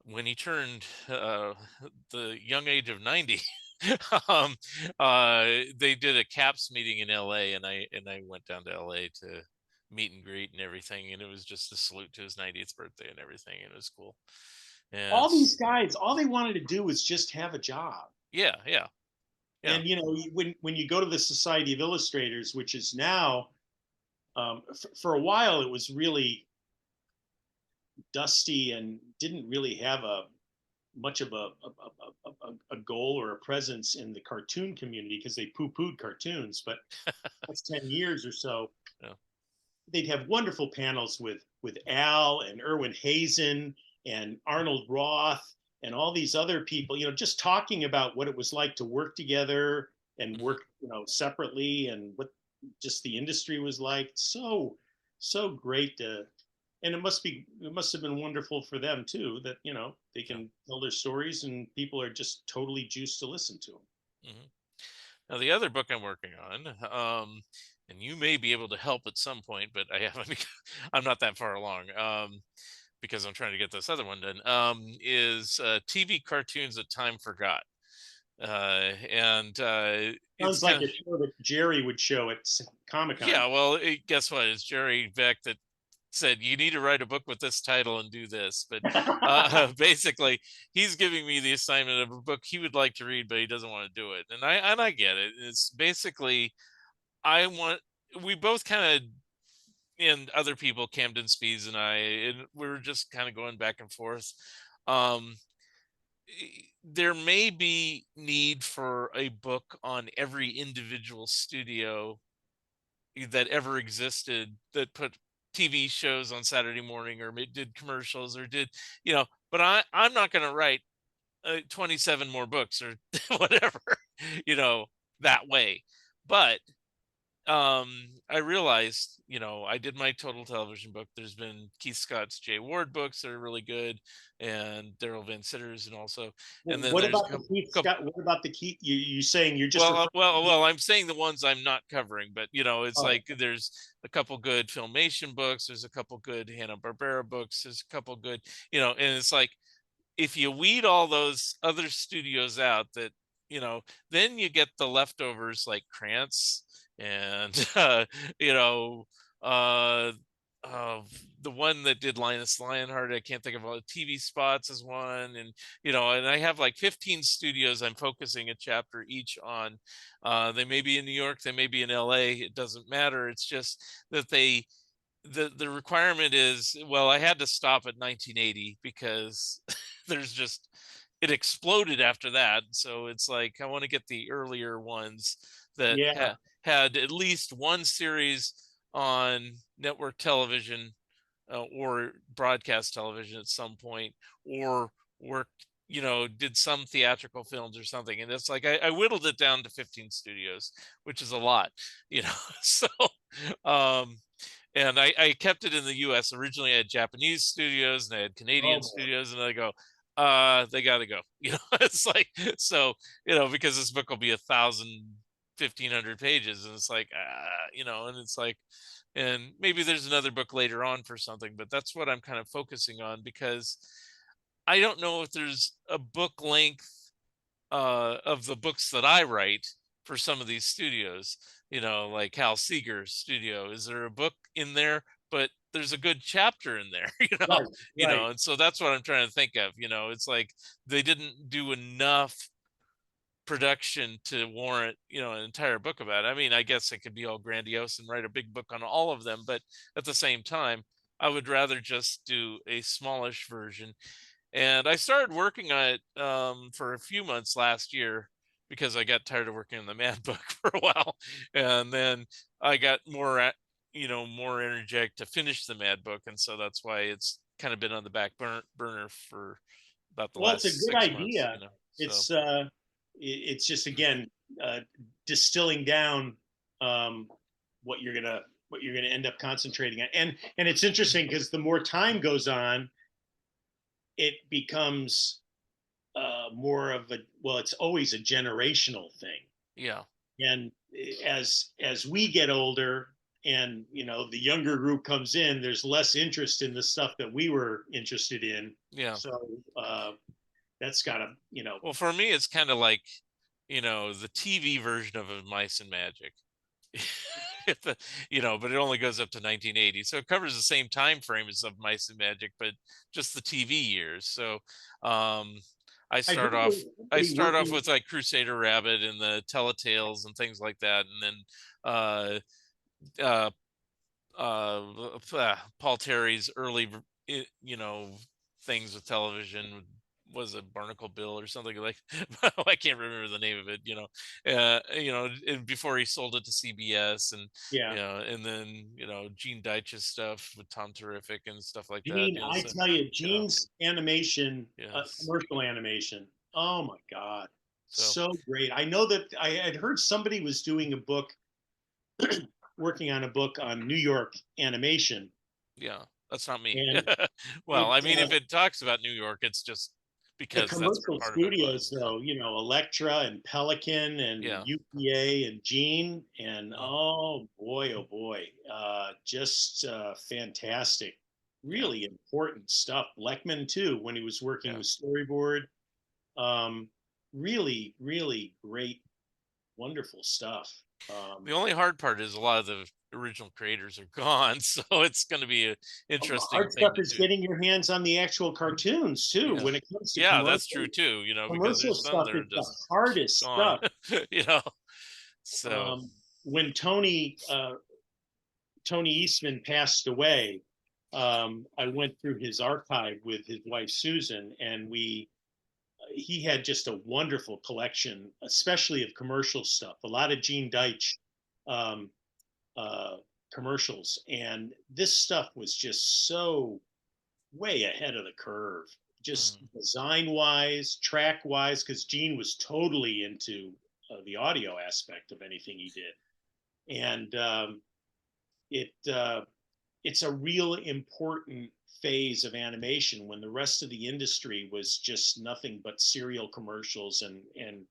when he turned the young age of 90. um, they did a CAPS meeting in LA, and I went down to LA to meet and greet and everything, and it was just a salute to his 90th birthday and everything, and it was cool. And All these guys, all they wanted to do was just have a job. yeah, yeah, yeah. And when you go to the Society of Illustrators, which is now, for a while it was really dusty and didn't really have a much of a goal or a presence in the cartoon community because they poo-pooed cartoons. But last 10 years or so, Yeah. they'd have wonderful panels with Al and Erwin Hazen and Arnold Roth and all these other people, just talking about what it was like to work together and Mhm. work, separately, and what just the industry was like. So great to, and it must have been wonderful for them too, that they Yeah. can tell their stories and people are just totally juiced to listen to them. Mhm. Now, the other book I'm working on, and you may be able to help at some point, but I haven't. I'm not that far along, because I'm trying to get this other one done. Is TV cartoons that time forgot, and it's Sounds like kind of a show that Jerry would show at Comic Con. yeah. Well, guess what? It's Jerry Beck that said you need to write a book with this title and do this. But basically, he's giving me the assignment of a book he would like to read, but he doesn't want to do it, and I get it. It's basically I want we both kind of and other people, Camden Speeds and I, and we were just kind of going back and forth. Um, there may be need for a book on every individual studio that ever existed that put TV shows on Saturday morning or did commercials or did, but I'm not going to write 27 more books or whatever, you know, that way. But I realized, I did my total television book. There's been Keith Scott's Jay Ward books that are really good, and Daryl Van Sitter's, and also, and then What there's about the Keith couple. Scott? What about the Keith? You saying you're just Well, referring to Keith? I'm saying the ones I'm not covering, but it's Oh, like there's a couple good Filmation books, there's a couple good Hanna-Barbera books, there's a couple good, and it's like if you weed all those other studios out, that then you get the leftovers like Krantz and you know uh the one that did Linus Lionheart, I can't think of all the TV spots as one, and and I have like 15 studios I'm focusing a chapter each on. They may be in New York, they may be in LA, it doesn't matter. It's just that the requirement is, well, I had to stop at 1980 because there's just it exploded after that. So it's like I want to get the earlier ones that yeah. had at least one series on network television, or broadcast television at some point, or worked, did some theatrical films or something. And it's like I whittled it down to 15 studios, which is a lot, so um and I kept it in the US. Originally I had Japanese studios and I had Oh Canadian boy. studios, and I go, they gotta go. It's like, so, because this book will be 1,500 pages, and it's like, and it's like, and maybe there's another book later on for something, but that's what I'm kind of focusing on, because I don't know if there's a book length of the books that I write for some of these studios, like Hal Seeger's studio. Is there a book in there, but there's a good chapter in there, Right. Right. and so that's what I'm trying to think of. It's like they didn't do enough production to warrant, an entire book about it. I mean, I guess I could be all grandiose and write a big book on all of them, but at the same time, I would rather just do a smallish version. And I started working on it for a few months last year because I got tired of working on the Mad Book for a while, and then I got more energetic to finish the Mad Book, and so that's why it's kind of been on the back burner for about the Well, it's a last good 6 months. idea. So It's just again distilling down um, what you're gonna end up concentrating on, and it's interesting because the more time goes on, it becomes more of a, well, it's always a generational thing. yeah, And as we get older, and the younger group comes in, there's less interest in the stuff that we were interested in. yeah. So that's gotta, Well, for me, it's kind of like, the TV version of Mice and Magic. the, but it only goes up to 1980, so it covers the same time frame as of Mice and Magic, but just the TV years. So, um, I I start heard off. there's I somebody start off working. with like Crusader Rabbit and the Telletales and things like that, and then uh, uh, Paul Terry's early, things with television. Was it Barnacle Bill or something like? I can't remember the name of it. And before he sold it to CBS, and Yeah, and then Gene Deitch's stuff with Tom Terrific and stuff like that. Gene, I So tell you, you know, Gene's animation, yes. commercial animation. Oh my God, So so great! I know that I had heard somebody was doing a book, working on a book on New York animation, yeah, that's not me. and Well, it I mean, if it talks about New York, it's just the because that's commercial part of it studios, was. though, Elektra and Pelican and Yeah. UPA and Gene, and Mm, oh boy, just fantastic, yeah. really important stuff. Bleckman too, when he was working Yeah. with storyboard, um, really great, wonderful stuff. The only hard part is a lot of the original creators are gone, so it's going to be an The interesting hard stuff thing to is do. getting your hands on the actual cartoons too. Yeah. When it comes to Yeah, that's true too, because commercial there's some stuff that is are the just hardest gone, stuff. you know. So, When Tony Eastman passed away, I went through his archive with his wife Susan, and he had just a wonderful collection, especially of commercial stuff. A lot of Gene Deitch um, uh, commercials, and this stuff was just so way ahead of the curve, just mm, design wise, track wise, because Gene was totally into the audio aspect of anything he did, and it it's a real important phase of animation when the rest of the industry was just nothing but serial commercials and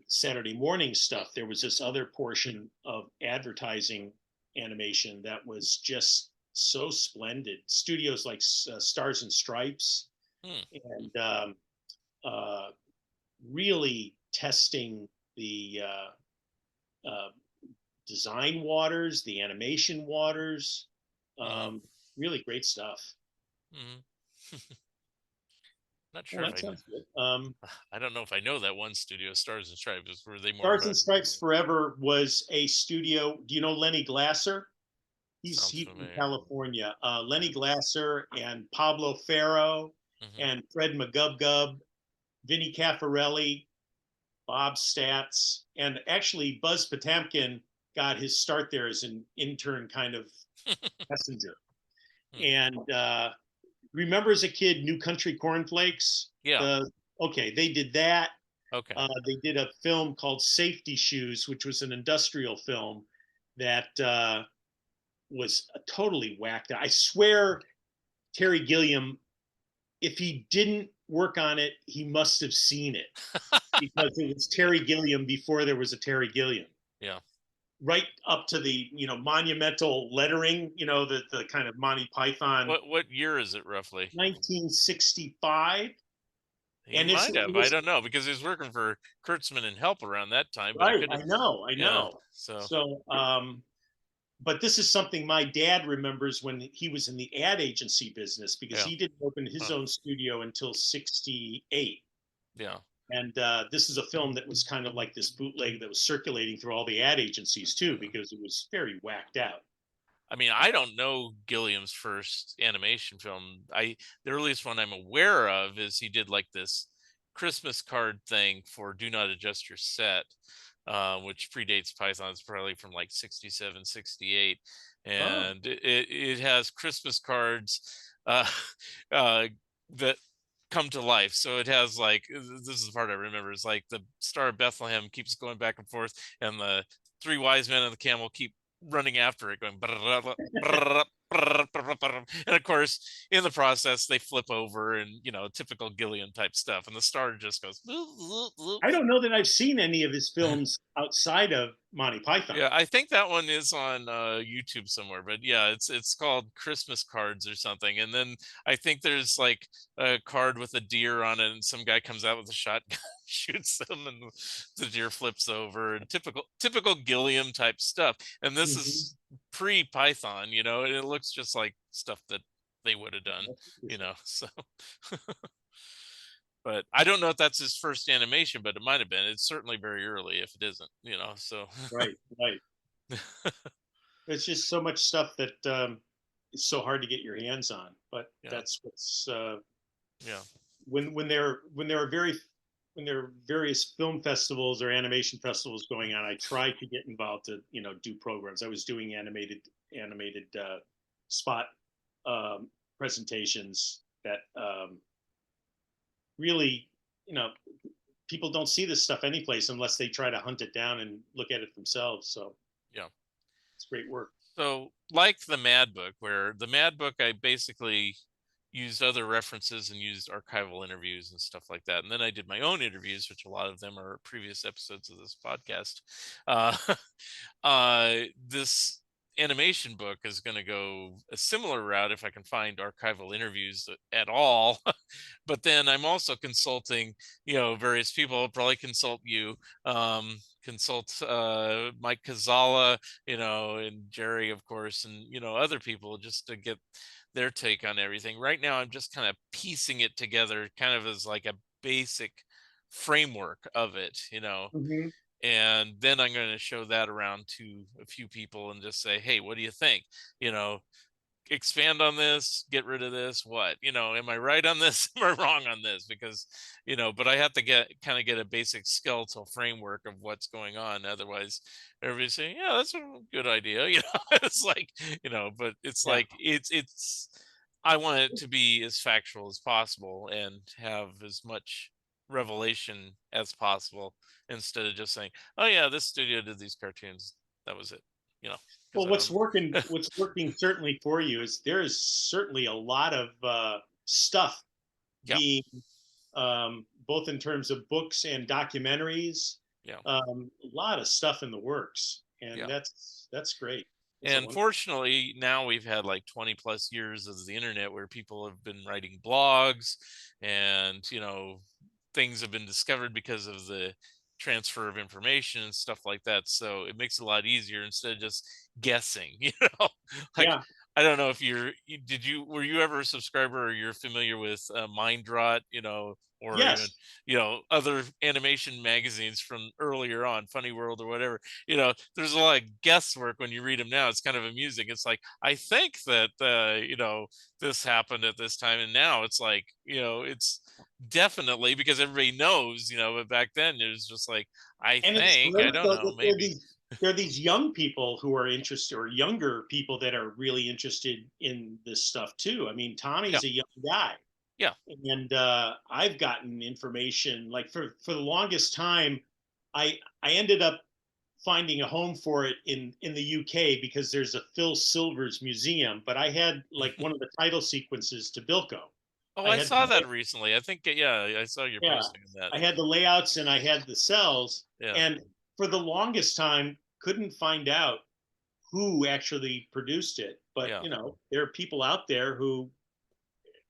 Saturday morning stuff. There was this other portion of advertising animation that was just so splendid. Studios like Stars and Stripes, mm, and uh, really testing the uh, design waters, the animation waters. mm, Um, Really great stuff. mm. Not sure Well, if that I know. sounds good. I don't know if I know that one studio, Stars and Stripes. Were they more Stars and about? Stripes Forever was a studio. Do you know Lenny Glasser? Sounds He's from familiar. California. Yeah. Lenny Glasser and Pablo Ferro Hmm. and Fred McGubgub, Vinnie Caffarelli, Bob Statz, and actually Buzz Potamkin got his start there as an intern kind of messenger. And remember as a kid, New Country Cornflakes? Yeah. Okay, they did that. Okay. They did a film called Safety Shoes, which was an industrial film that was totally whacked out. I swear, Terry Gilliam, if he didn't work on it, he must have seen it because it was Yeah. Terry Gilliam before there was a Terry Gilliam. Yeah. Right up to the monumental lettering, the kind of Monty Python, What year is it roughly? 1965, He and might it have. I was don't know because he was working for Kurtzman and Help around that time, but it right. could have. I Yeah. know. So So, but this is something my dad remembers when he was in the ad agency business because yeah. he didn't open his Huh. own studio until '68. Yeah. And this is a film that was kind of like this bootleg that was circulating through all the ad agencies too, because it was very whacked out. I mean, I don't know Gilliam's first animation film. The earliest one I'm aware of is he did like this Christmas card thing for Do Not Adjust Your Set, which predates Python. It's probably from like 67, 68. Oh, And it has Christmas cards uh, uh, that come to life. So it has like, this is the part I remember, is like the Star of Bethlehem keeps going back and forth, and the three wise men and the camel keep running after it, going, and of course, in the process, they flip over, and typical Gilliam type stuff, and the star just goes. I don't know that I've seen any of his films outside of Monty Python. Yeah, I think that one is on YouTube somewhere, but yeah, it's called Christmas Cards or something. And then I think there's like a card with a deer on it, and some guy comes out with a shotgun, shoots them, and the deer flips over. And typical Gilliam type stuff. And this Mm-hmm. is pre Python, and it looks just like stuff that they would have done, That's interesting. So. But I don't know if that's his first animation, but it might have been. It's certainly very early if it isn't, so. Right, right. There's just so much stuff that it's so hard to get your hands on. But Yeah, that's what's yeah, when there are various film festivals or animation festivals going on. I try to get involved to do programs. I was doing animated spot um, presentations that really you know people don't see this stuff anyplace unless they try to hunt it down and look at it themselves. So yeah. it's great work. So, like the Mad Book, where the Mad Book, I basically used other references and used archival interviews and stuff like that. And then I did my own interviews, which a lot of them are previous episodes of this podcast. Uh, this animation book is going to go a similar route if I can find archival interviews at all. But then I'm also consulting, various people. I'll probably consult you, consult Mike Kazala, and Jerry, of course, and other people, just to get their take on everything. Right now, I'm just kind of piecing it together, kind of as like a basic framework of it, Mm-hmm. and then I'm going to show that around to a few people and just say, hey, what do you think? You know, expand on this, get rid of this, what, am I right on this? Am I wrong on this? Because, but I have to get a basic skeletal framework of what's going on. Otherwise everybody's saying, yeah, that's a good idea. It's like, but it's Yeah. like, I want it to be as factual as possible and have as much revelation as possible, instead of just saying, oh yeah, this studio did these cartoons. That was it, because Well, I don't. what's working certainly for you is there is certainly a lot of stuff Yeah. being both in terms of books and documentaries. Yeah. A lot of stuff in the works, and Yeah. that's great. It's a And wonderful. fortunately, now we've had like 20 plus years of the internet where people have been writing blogs, and, things have been discovered because of the transfer of information and stuff like that. So it makes it a lot easier instead of just guessing, like, Yeah. I don't know if were you ever a subscriber, or you're familiar with Mindrot, or even, Yes. other animation magazines from earlier on, Funny World or whatever. There's a lot of guesswork when you read them now. It's kind of amusing. It's like, I think that, this happened at this time. And now it's like, it's definitely, because everybody knows, but back then it was just like, I And it's think, I great don't though know, that maybe. there are these young people who are interested, or younger people that are really interested in this stuff too. I mean, Yeah. Tommy's a young guy, Yeah. and I've gotten information like for the longest time. I ended up finding a home for it in the UK because there's a Phil Silvers museum, but I had like one of the title sequences to Bilko. Oh, I I had saw that recently. I think, yeah, I saw your yeah, posting on that. I had the layouts and I had the cells, Yeah. and for the longest time couldn't find out who actually produced it. But Yeah. there are people out there who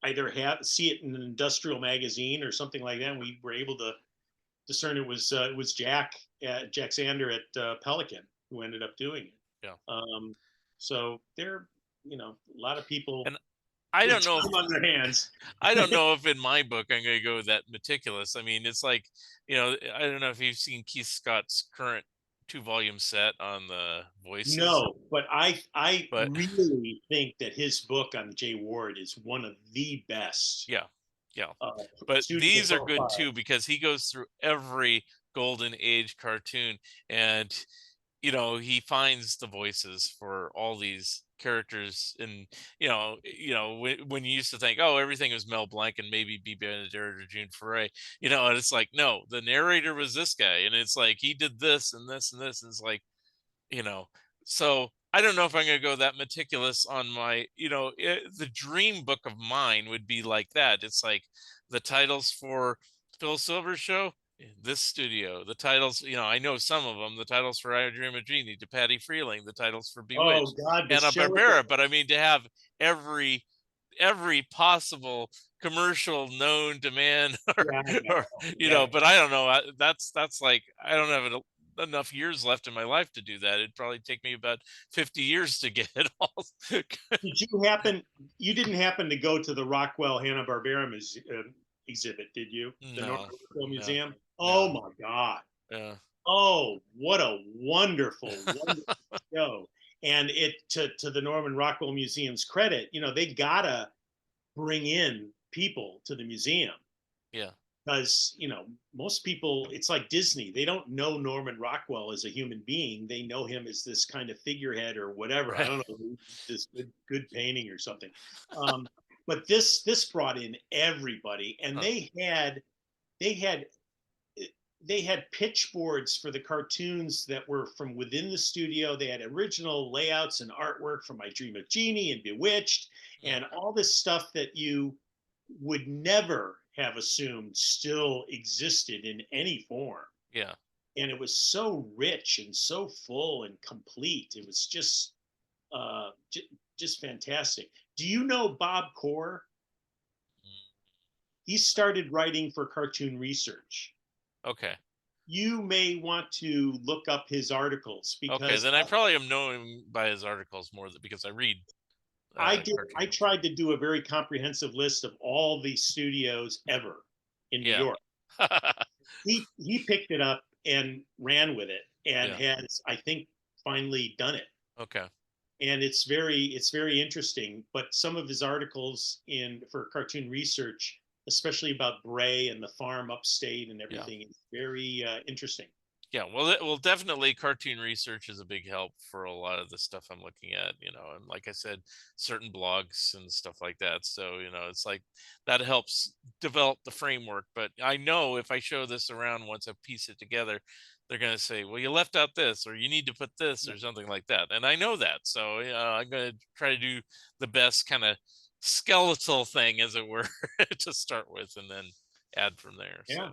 either have see it in an industrial magazine or something like that. And we were able to discern it was Jack Sander at Pelican who ended up doing it. Yeah. So there, a lot of people. And I with don't know if time on their hands. I don't know if in my book I'm going to go that meticulous. I mean, it's like, I don't know if you've seen Keith Scott's current 2 volume set on the voices, No, but I but really think that his book on Jay Ward is one of the best yeah, yeah. uh, But studio these are good too profiles. because he goes through every golden age cartoon, and he finds the voices for all these characters. And when you used to think, oh, everything was Mel Blanc and maybe B. Benaderet or June Foray, and it's like, no, the narrator was this guy, and it's like he did this and this and this, and it's like, you know so I don't know if I'm going to go that meticulous on my, the dream book of mine would be like that. It's like the titles for Phil Silver's show, this studio, the titles, I know some of them, the titles for I Dream of Jeannie, to Patty Freeling, the titles for Oh Bewitched, God, the Hanna show. Barbera. But I mean, to have every possible commercial known to man, Yeah, I or know. Yeah, but I don't know, that's like, I don't have enough years left in my life to do that. It'd probably take me about 50 years to get it all. did you happen? You didn't happen to go to the Rockwell Hanna Barbera exhibit, did you? The Norman No, Rockwell no, Museum. Oh no. my God. Yeah, Oh, what a wonderful, wonderful show. And it to the Norman Rockwell Museum's credit, they gotta bring in people to the museum yeah. because most people, it's like Disney, they don't know Norman Rockwell as a human being, they know him as this kind of figurehead or whatever. I Right. don't know, this good painting or something. But this brought in everybody, and Huh. they had they had pitch boards for the cartoons that were from within the studio. They had original layouts and artwork from I Dream of Jeannie and Bewitched, Hmm. and all this stuff that you would never have assumed still existed in any form. Yeah. And it was so rich and so full and complete. It was just fantastic. Do you know Bob Core? Mm. He started writing for Cartoon Research. Okay. You may want to look up his articles Okay. because Then I probably am known by his articles more because I read I cartoons. tried to do a very comprehensive list of all the studios ever in New Yeah. York. He picked it up and ran with it and Yeah. has, I think, finally done it. Okay. And it's very interesting. But some of his articles in for Cartoon Research, especially about Bray and the farm upstate and Yeah. everything, is very interesting. Yeah, well, definitely cartoon research is a big help for a lot of the stuff I'm looking at, and like I said, certain blogs and stuff like that. So, it's like that helps develop the framework. But I know if I show this around once I piece it together, they're going to say, well, you left out this, or you need to put this, or something like that. And I know that. So, I'm going to try to do the best kind of skeletal thing, as it were, to start with, and then add from there. So, Yeah,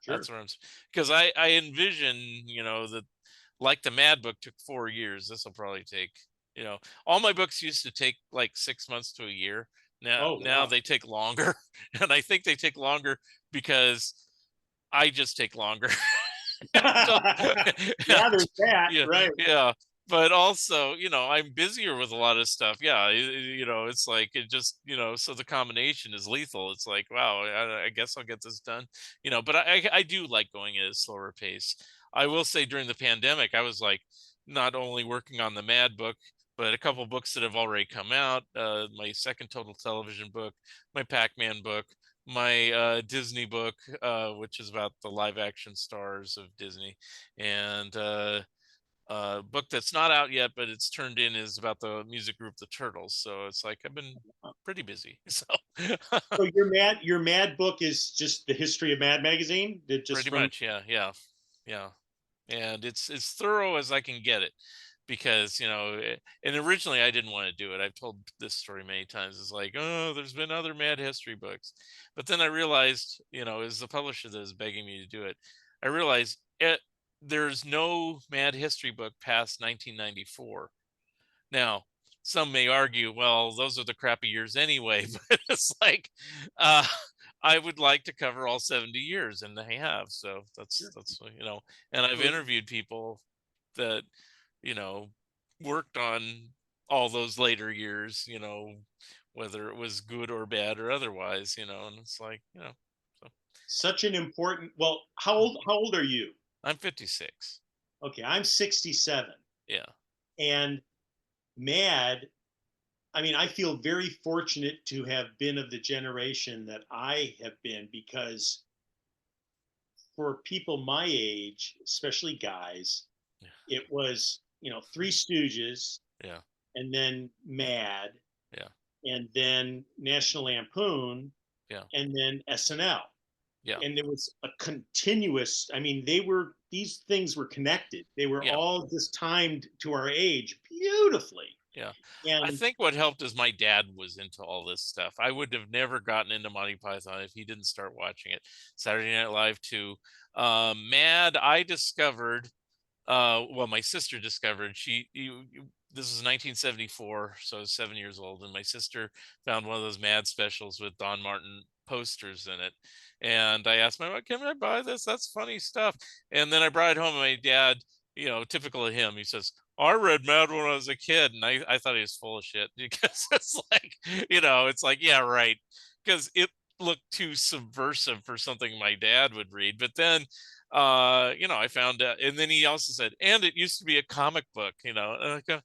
that's sure. what I'm, because I envision, that, like the Mad book took 4 years, this will probably take, all my books used to take like 6 months to a year. Now, Oh now wow. they take longer, and I think they take longer because I just take longer. So, Yeah, there's that, yeah, right? yeah. But also, I'm busier with a lot of stuff. Yeah, it's like it just, so the combination is lethal. It's like, wow, I guess I'll get this done. But I do like going at a slower pace. I will say during the pandemic, I was like not only working on the Mad book, but a couple books that have already come out. My second Total Television book, my Pac-Man book, my Disney book, which is about the live action stars of Disney, and book that's not out yet, but it's turned in, is about the music group the Turtles. So it's like I've been pretty busy. So So your Mad book is just the history of Mad magazine? Just pretty from much, yeah, yeah, yeah. And it's as thorough as I can get it, because and originally I didn't want to do it. I've told this story many times. It's like, oh, there's been other Mad history books, but then I realized, as the publisher that is begging me to do it, I realized there's no Mad history book past 1994. Now, some may argue, well, those are the crappy years anyway, but it's like, uh, I would like to cover all 70 years, and I have. So and I've so interviewed people that, you know, worked on all those later years, whether it was good or bad or otherwise, and it's like, so Such an important. Well, how old are you? I'm 56. Okay, I'm 67, Yeah. and Mad. I mean, I feel very fortunate to have been of the generation that I have been, because for people my age, especially guys, Yeah. it was, Three Stooges, Yeah. and then Mad, Yeah. and then National Lampoon, Yeah. and then SNL. Yeah. And there was a continuous, I mean, these things were connected. They were Yeah. all just timed to our age beautifully. Yeah. I And think what helped is my dad was into all this stuff. I would have never gotten into Monty Python if he didn't start watching it. Saturday Night Live too. Mad, I discovered, well, my sister discovered, this was 1974, so I was 7 years old, and my sister found one of those Mad specials with Don Martin posters in it. And I asked my mom, can I buy this? That's funny stuff. And then I brought it home, and my dad, typical of him, he says, I read Mad when I was a kid. And I thought he was full of shit because it's like, it's like, yeah, right. Because it looked too subversive for something my dad would read. But then, I found out, and then he also said, and it used to be a comic book, and I go,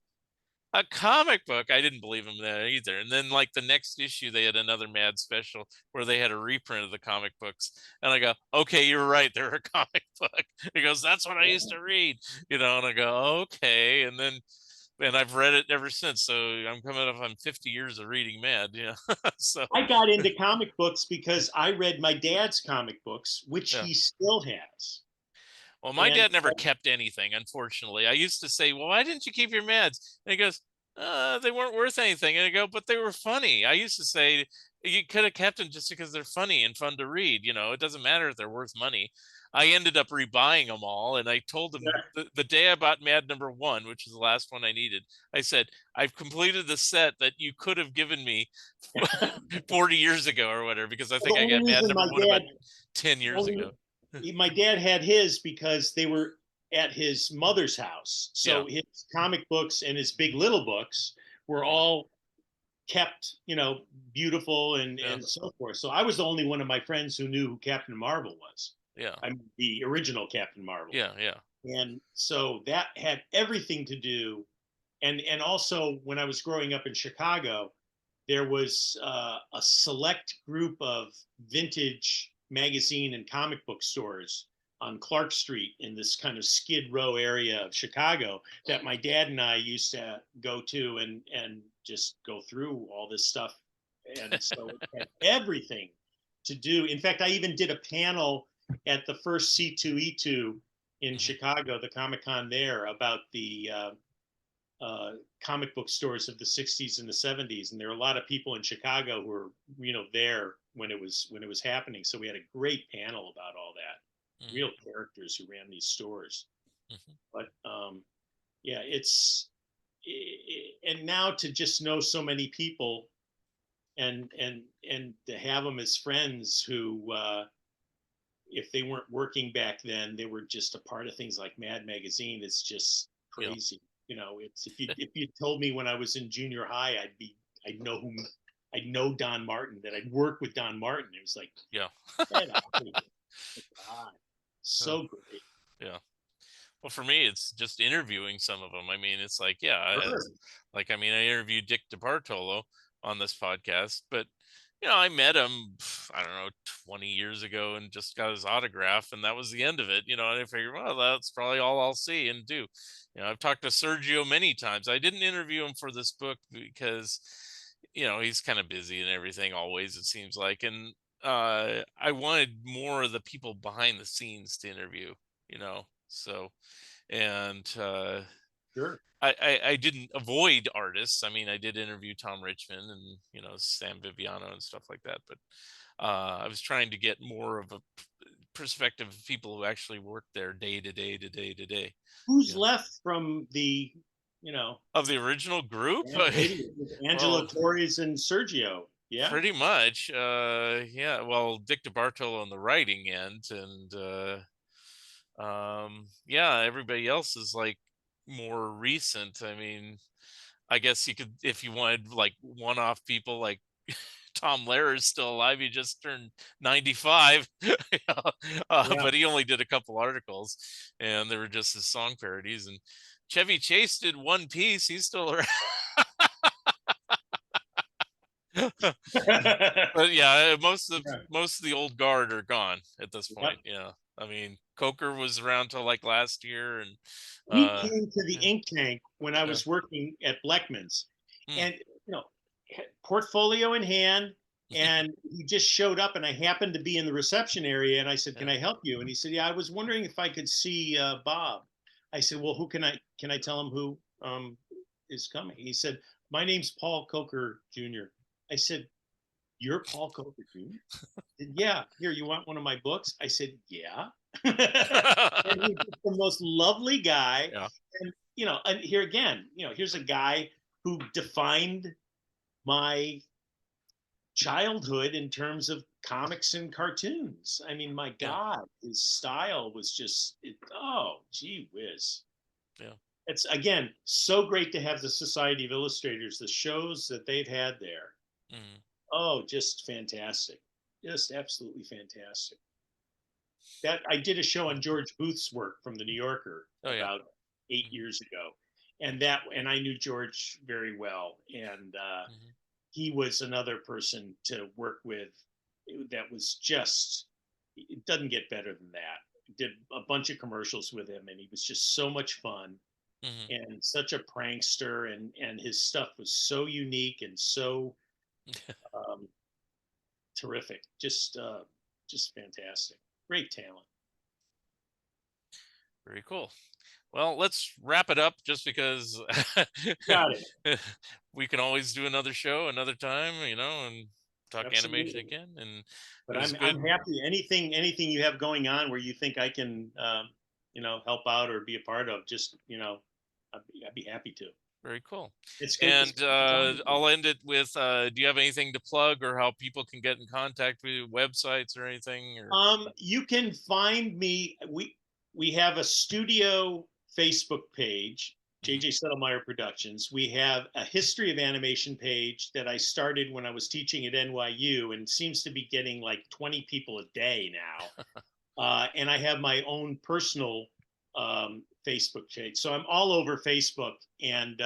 a comic book. I didn't believe him there either. And then, like, the next issue, they had another Mad special where they had a reprint of the comic books. And I go, okay, you're right. They're a comic book. He goes, that's what I used to read, and I go, okay. And I've read it ever since. So I'm coming up on 50 years of reading Mad. So, I got into comic books because I read my dad's comic books, which yeah. he still has. Well, my And dad never kept anything, unfortunately. I used to say, well, why didn't you keep your meds? And he goes, they weren't worth anything. And I go, but they were funny. I used to say, you could have kept them just because they're funny and fun to read. It doesn't matter if they're worth money. I ended up rebuying them all. And I told him the day I bought Mad #1, which is the last one I needed, I said, I've completed the set that you could have given me the 40 years ago or whatever, because I think I only got Mad reason my #1 about dad 10 the years only ago. my dad had his because they were at his mother's house. Yeah. So his comic books and his Big Little books were Yeah. all kept, beautiful and Yeah. so forth. So I was the only one of my friends who knew who Captain Marvel was. Yeah. I mean, the original Captain Marvel. Yeah. Yeah. And so that had everything to do. And also, when I was growing up in Chicago, there was a select group of vintage magazine and comic book stores on Clark Street in this kind of Skid Row area of Chicago that my dad and I used to go to and just go through all this stuff. And so it had everything to do. In fact, I even did a panel at the first C2E2 in Mhm. Chicago, the Comic Con there, about the comic book stores of the 60s and the 70s, and there were a lot of people in Chicago who were there when it was happening. So we had a great panel about all that, real Mhm. characters who ran these stores. Mhm. But yeah, and now to just know so many people and to have them as friends who if they weren't working back then, they were just a part of things like Mad Magazine. It's just Yeah. crazy. It's if you told me when I was in junior high, I'd know Don Martin, that I'd work with Don Martin. It was like, Yeah. get out of here. God, Uh, so great. yeah. Well, for me, it's just interviewing some of them. I mean, it's like, yeah, Sure. like, I mean, I interviewed Dick DeBartolo on this podcast, but I met him, I don't know, 20 years ago and just got his autograph, and that was the end of it. And I figured, well, that's probably all I'll see and do. I've talked to Sergio many times. I didn't interview him for this book because, he's kind of busy and everything always, it seems like. And I wanted more of the people behind the scenes to interview, so, and Sure. I didn't avoid artists. I mean, I did interview Tom Richmond and Sam Viviano and stuff like that, but I was trying to get more of a perspective of people who actually work there day to day to day to day. Who's Yeah, left from the, you know, of the original group. Angelo Well, Torres and Sergio? Yeah. pretty much. Yeah. Well, Dick DeBartolo on the writing end, and yeah, everybody else is like more recent. I mean, I guess you could, if you wanted like one-off people, like Tom Lehrer is still alive. He just turned 95. Yeah. But he only did a couple articles, and they were just his song parodies. And Chevy Chase did One Piece. He's still around. But yeah, Yeah. most of the old guard are gone at this Yep. point. Yeah, I mean, Coker was around till like last year, and He uh, came to the yeah, ink tank when I yeah. was working at Bleckman's, Hmm. and portfolio in hand, and he just showed up, and I happened to be in the reception area, and I said, "Can Yeah. I help you?" And he said, "Yeah, I was wondering if I could see Bob." I said, "Well, who can I tell him who is coming?" He said, "My name's Paul Coker Jr." I said, "You're Paul Coker Jr.?" He said, "Yeah, here, you want one of my books?" I said, "Yeah." And he's just the most lovely guy. Yeah. And and here again, here's a guy who defined my childhood in terms of comics and cartoons. I mean, my Yeah. God, his style was oh, gee whiz. Yeah. It's again so great to have the Society of Illustrators, the shows that they've had there. Mhm. Oh, just fantastic. Just absolutely fantastic. That I did a show on George Booth's work from the New Yorker Oh yeah. about 8 years ago, and I knew George very well, and Hmm. he was another person to work with. That was just it doesn't get better than that. Did a bunch of commercials with him, and he was just so much fun Hmm. and such a prankster, and his stuff was so unique and so um, terrific. Just fantastic. Great talent. Very cool. Well, let's wrap it up just because Got it. we can always do another show another time, and talk animation Absolutely. again. And it But was I'm good. happy. Anything you have going on where you think I can help out or be a part of, just I'd be happy to. Very cool. It's And great talking to you. I'll end it with do you have anything to plug or how people can get in contact with you, websites or anything? Or You can find me. We have a studio Facebook page, Mhm. JJ Sedelmaier Productions. We have a history of animation page that I started when I was teaching at NYU, and seems to be getting like 20 people a day now. And I have my own personal Facebook page. So I'm all over Facebook, and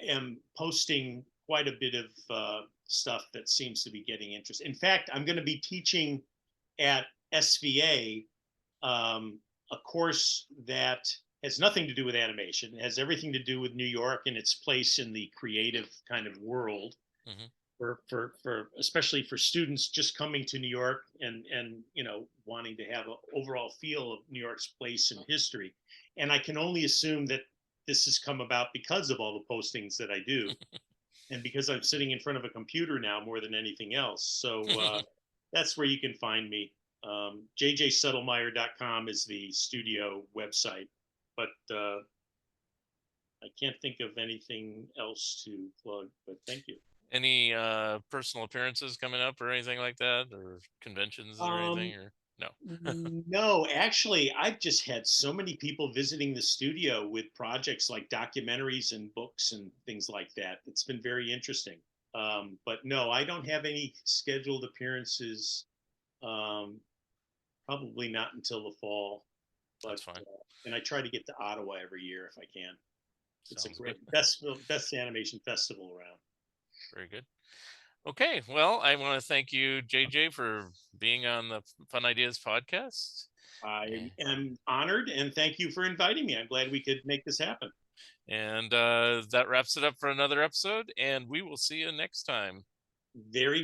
am posting quite a bit of stuff that seems to be getting interest. In fact, I'm going to be teaching at SVA a course that has nothing to do with animation. It has everything to do with New York and its place in the creative kind of world Mhm. for especially for students just coming to New York and wanting to have an overall feel of New York's place in history. And I can only assume that this has come about because of all the postings that I do, and because I'm sitting in front of a computer now more than anything else. So that's where you can find me. JJSettlemaier.com is the studio website, but I can't think of anything else to plug. But thank you. Any personal appearances coming up or anything like that, or conventions or anything, Um, or no? no, actually, I've just had so many people visiting the studio with projects like documentaries and books and things like that. It's been very interesting. But no, I don't have any scheduled appearances. Um, Probably not until the fall. But That's fine. and I try to get to Ottawa every year if I can. It's a Sounds good. great best animation festival around. Very good. Okay, well, I want to thank you, JJ, for being on the Fun Ideas podcast. I Eh, am honored, and thank you for inviting me. I'm glad we could make this happen. And that wraps it up for another episode, and we will see you next time. Very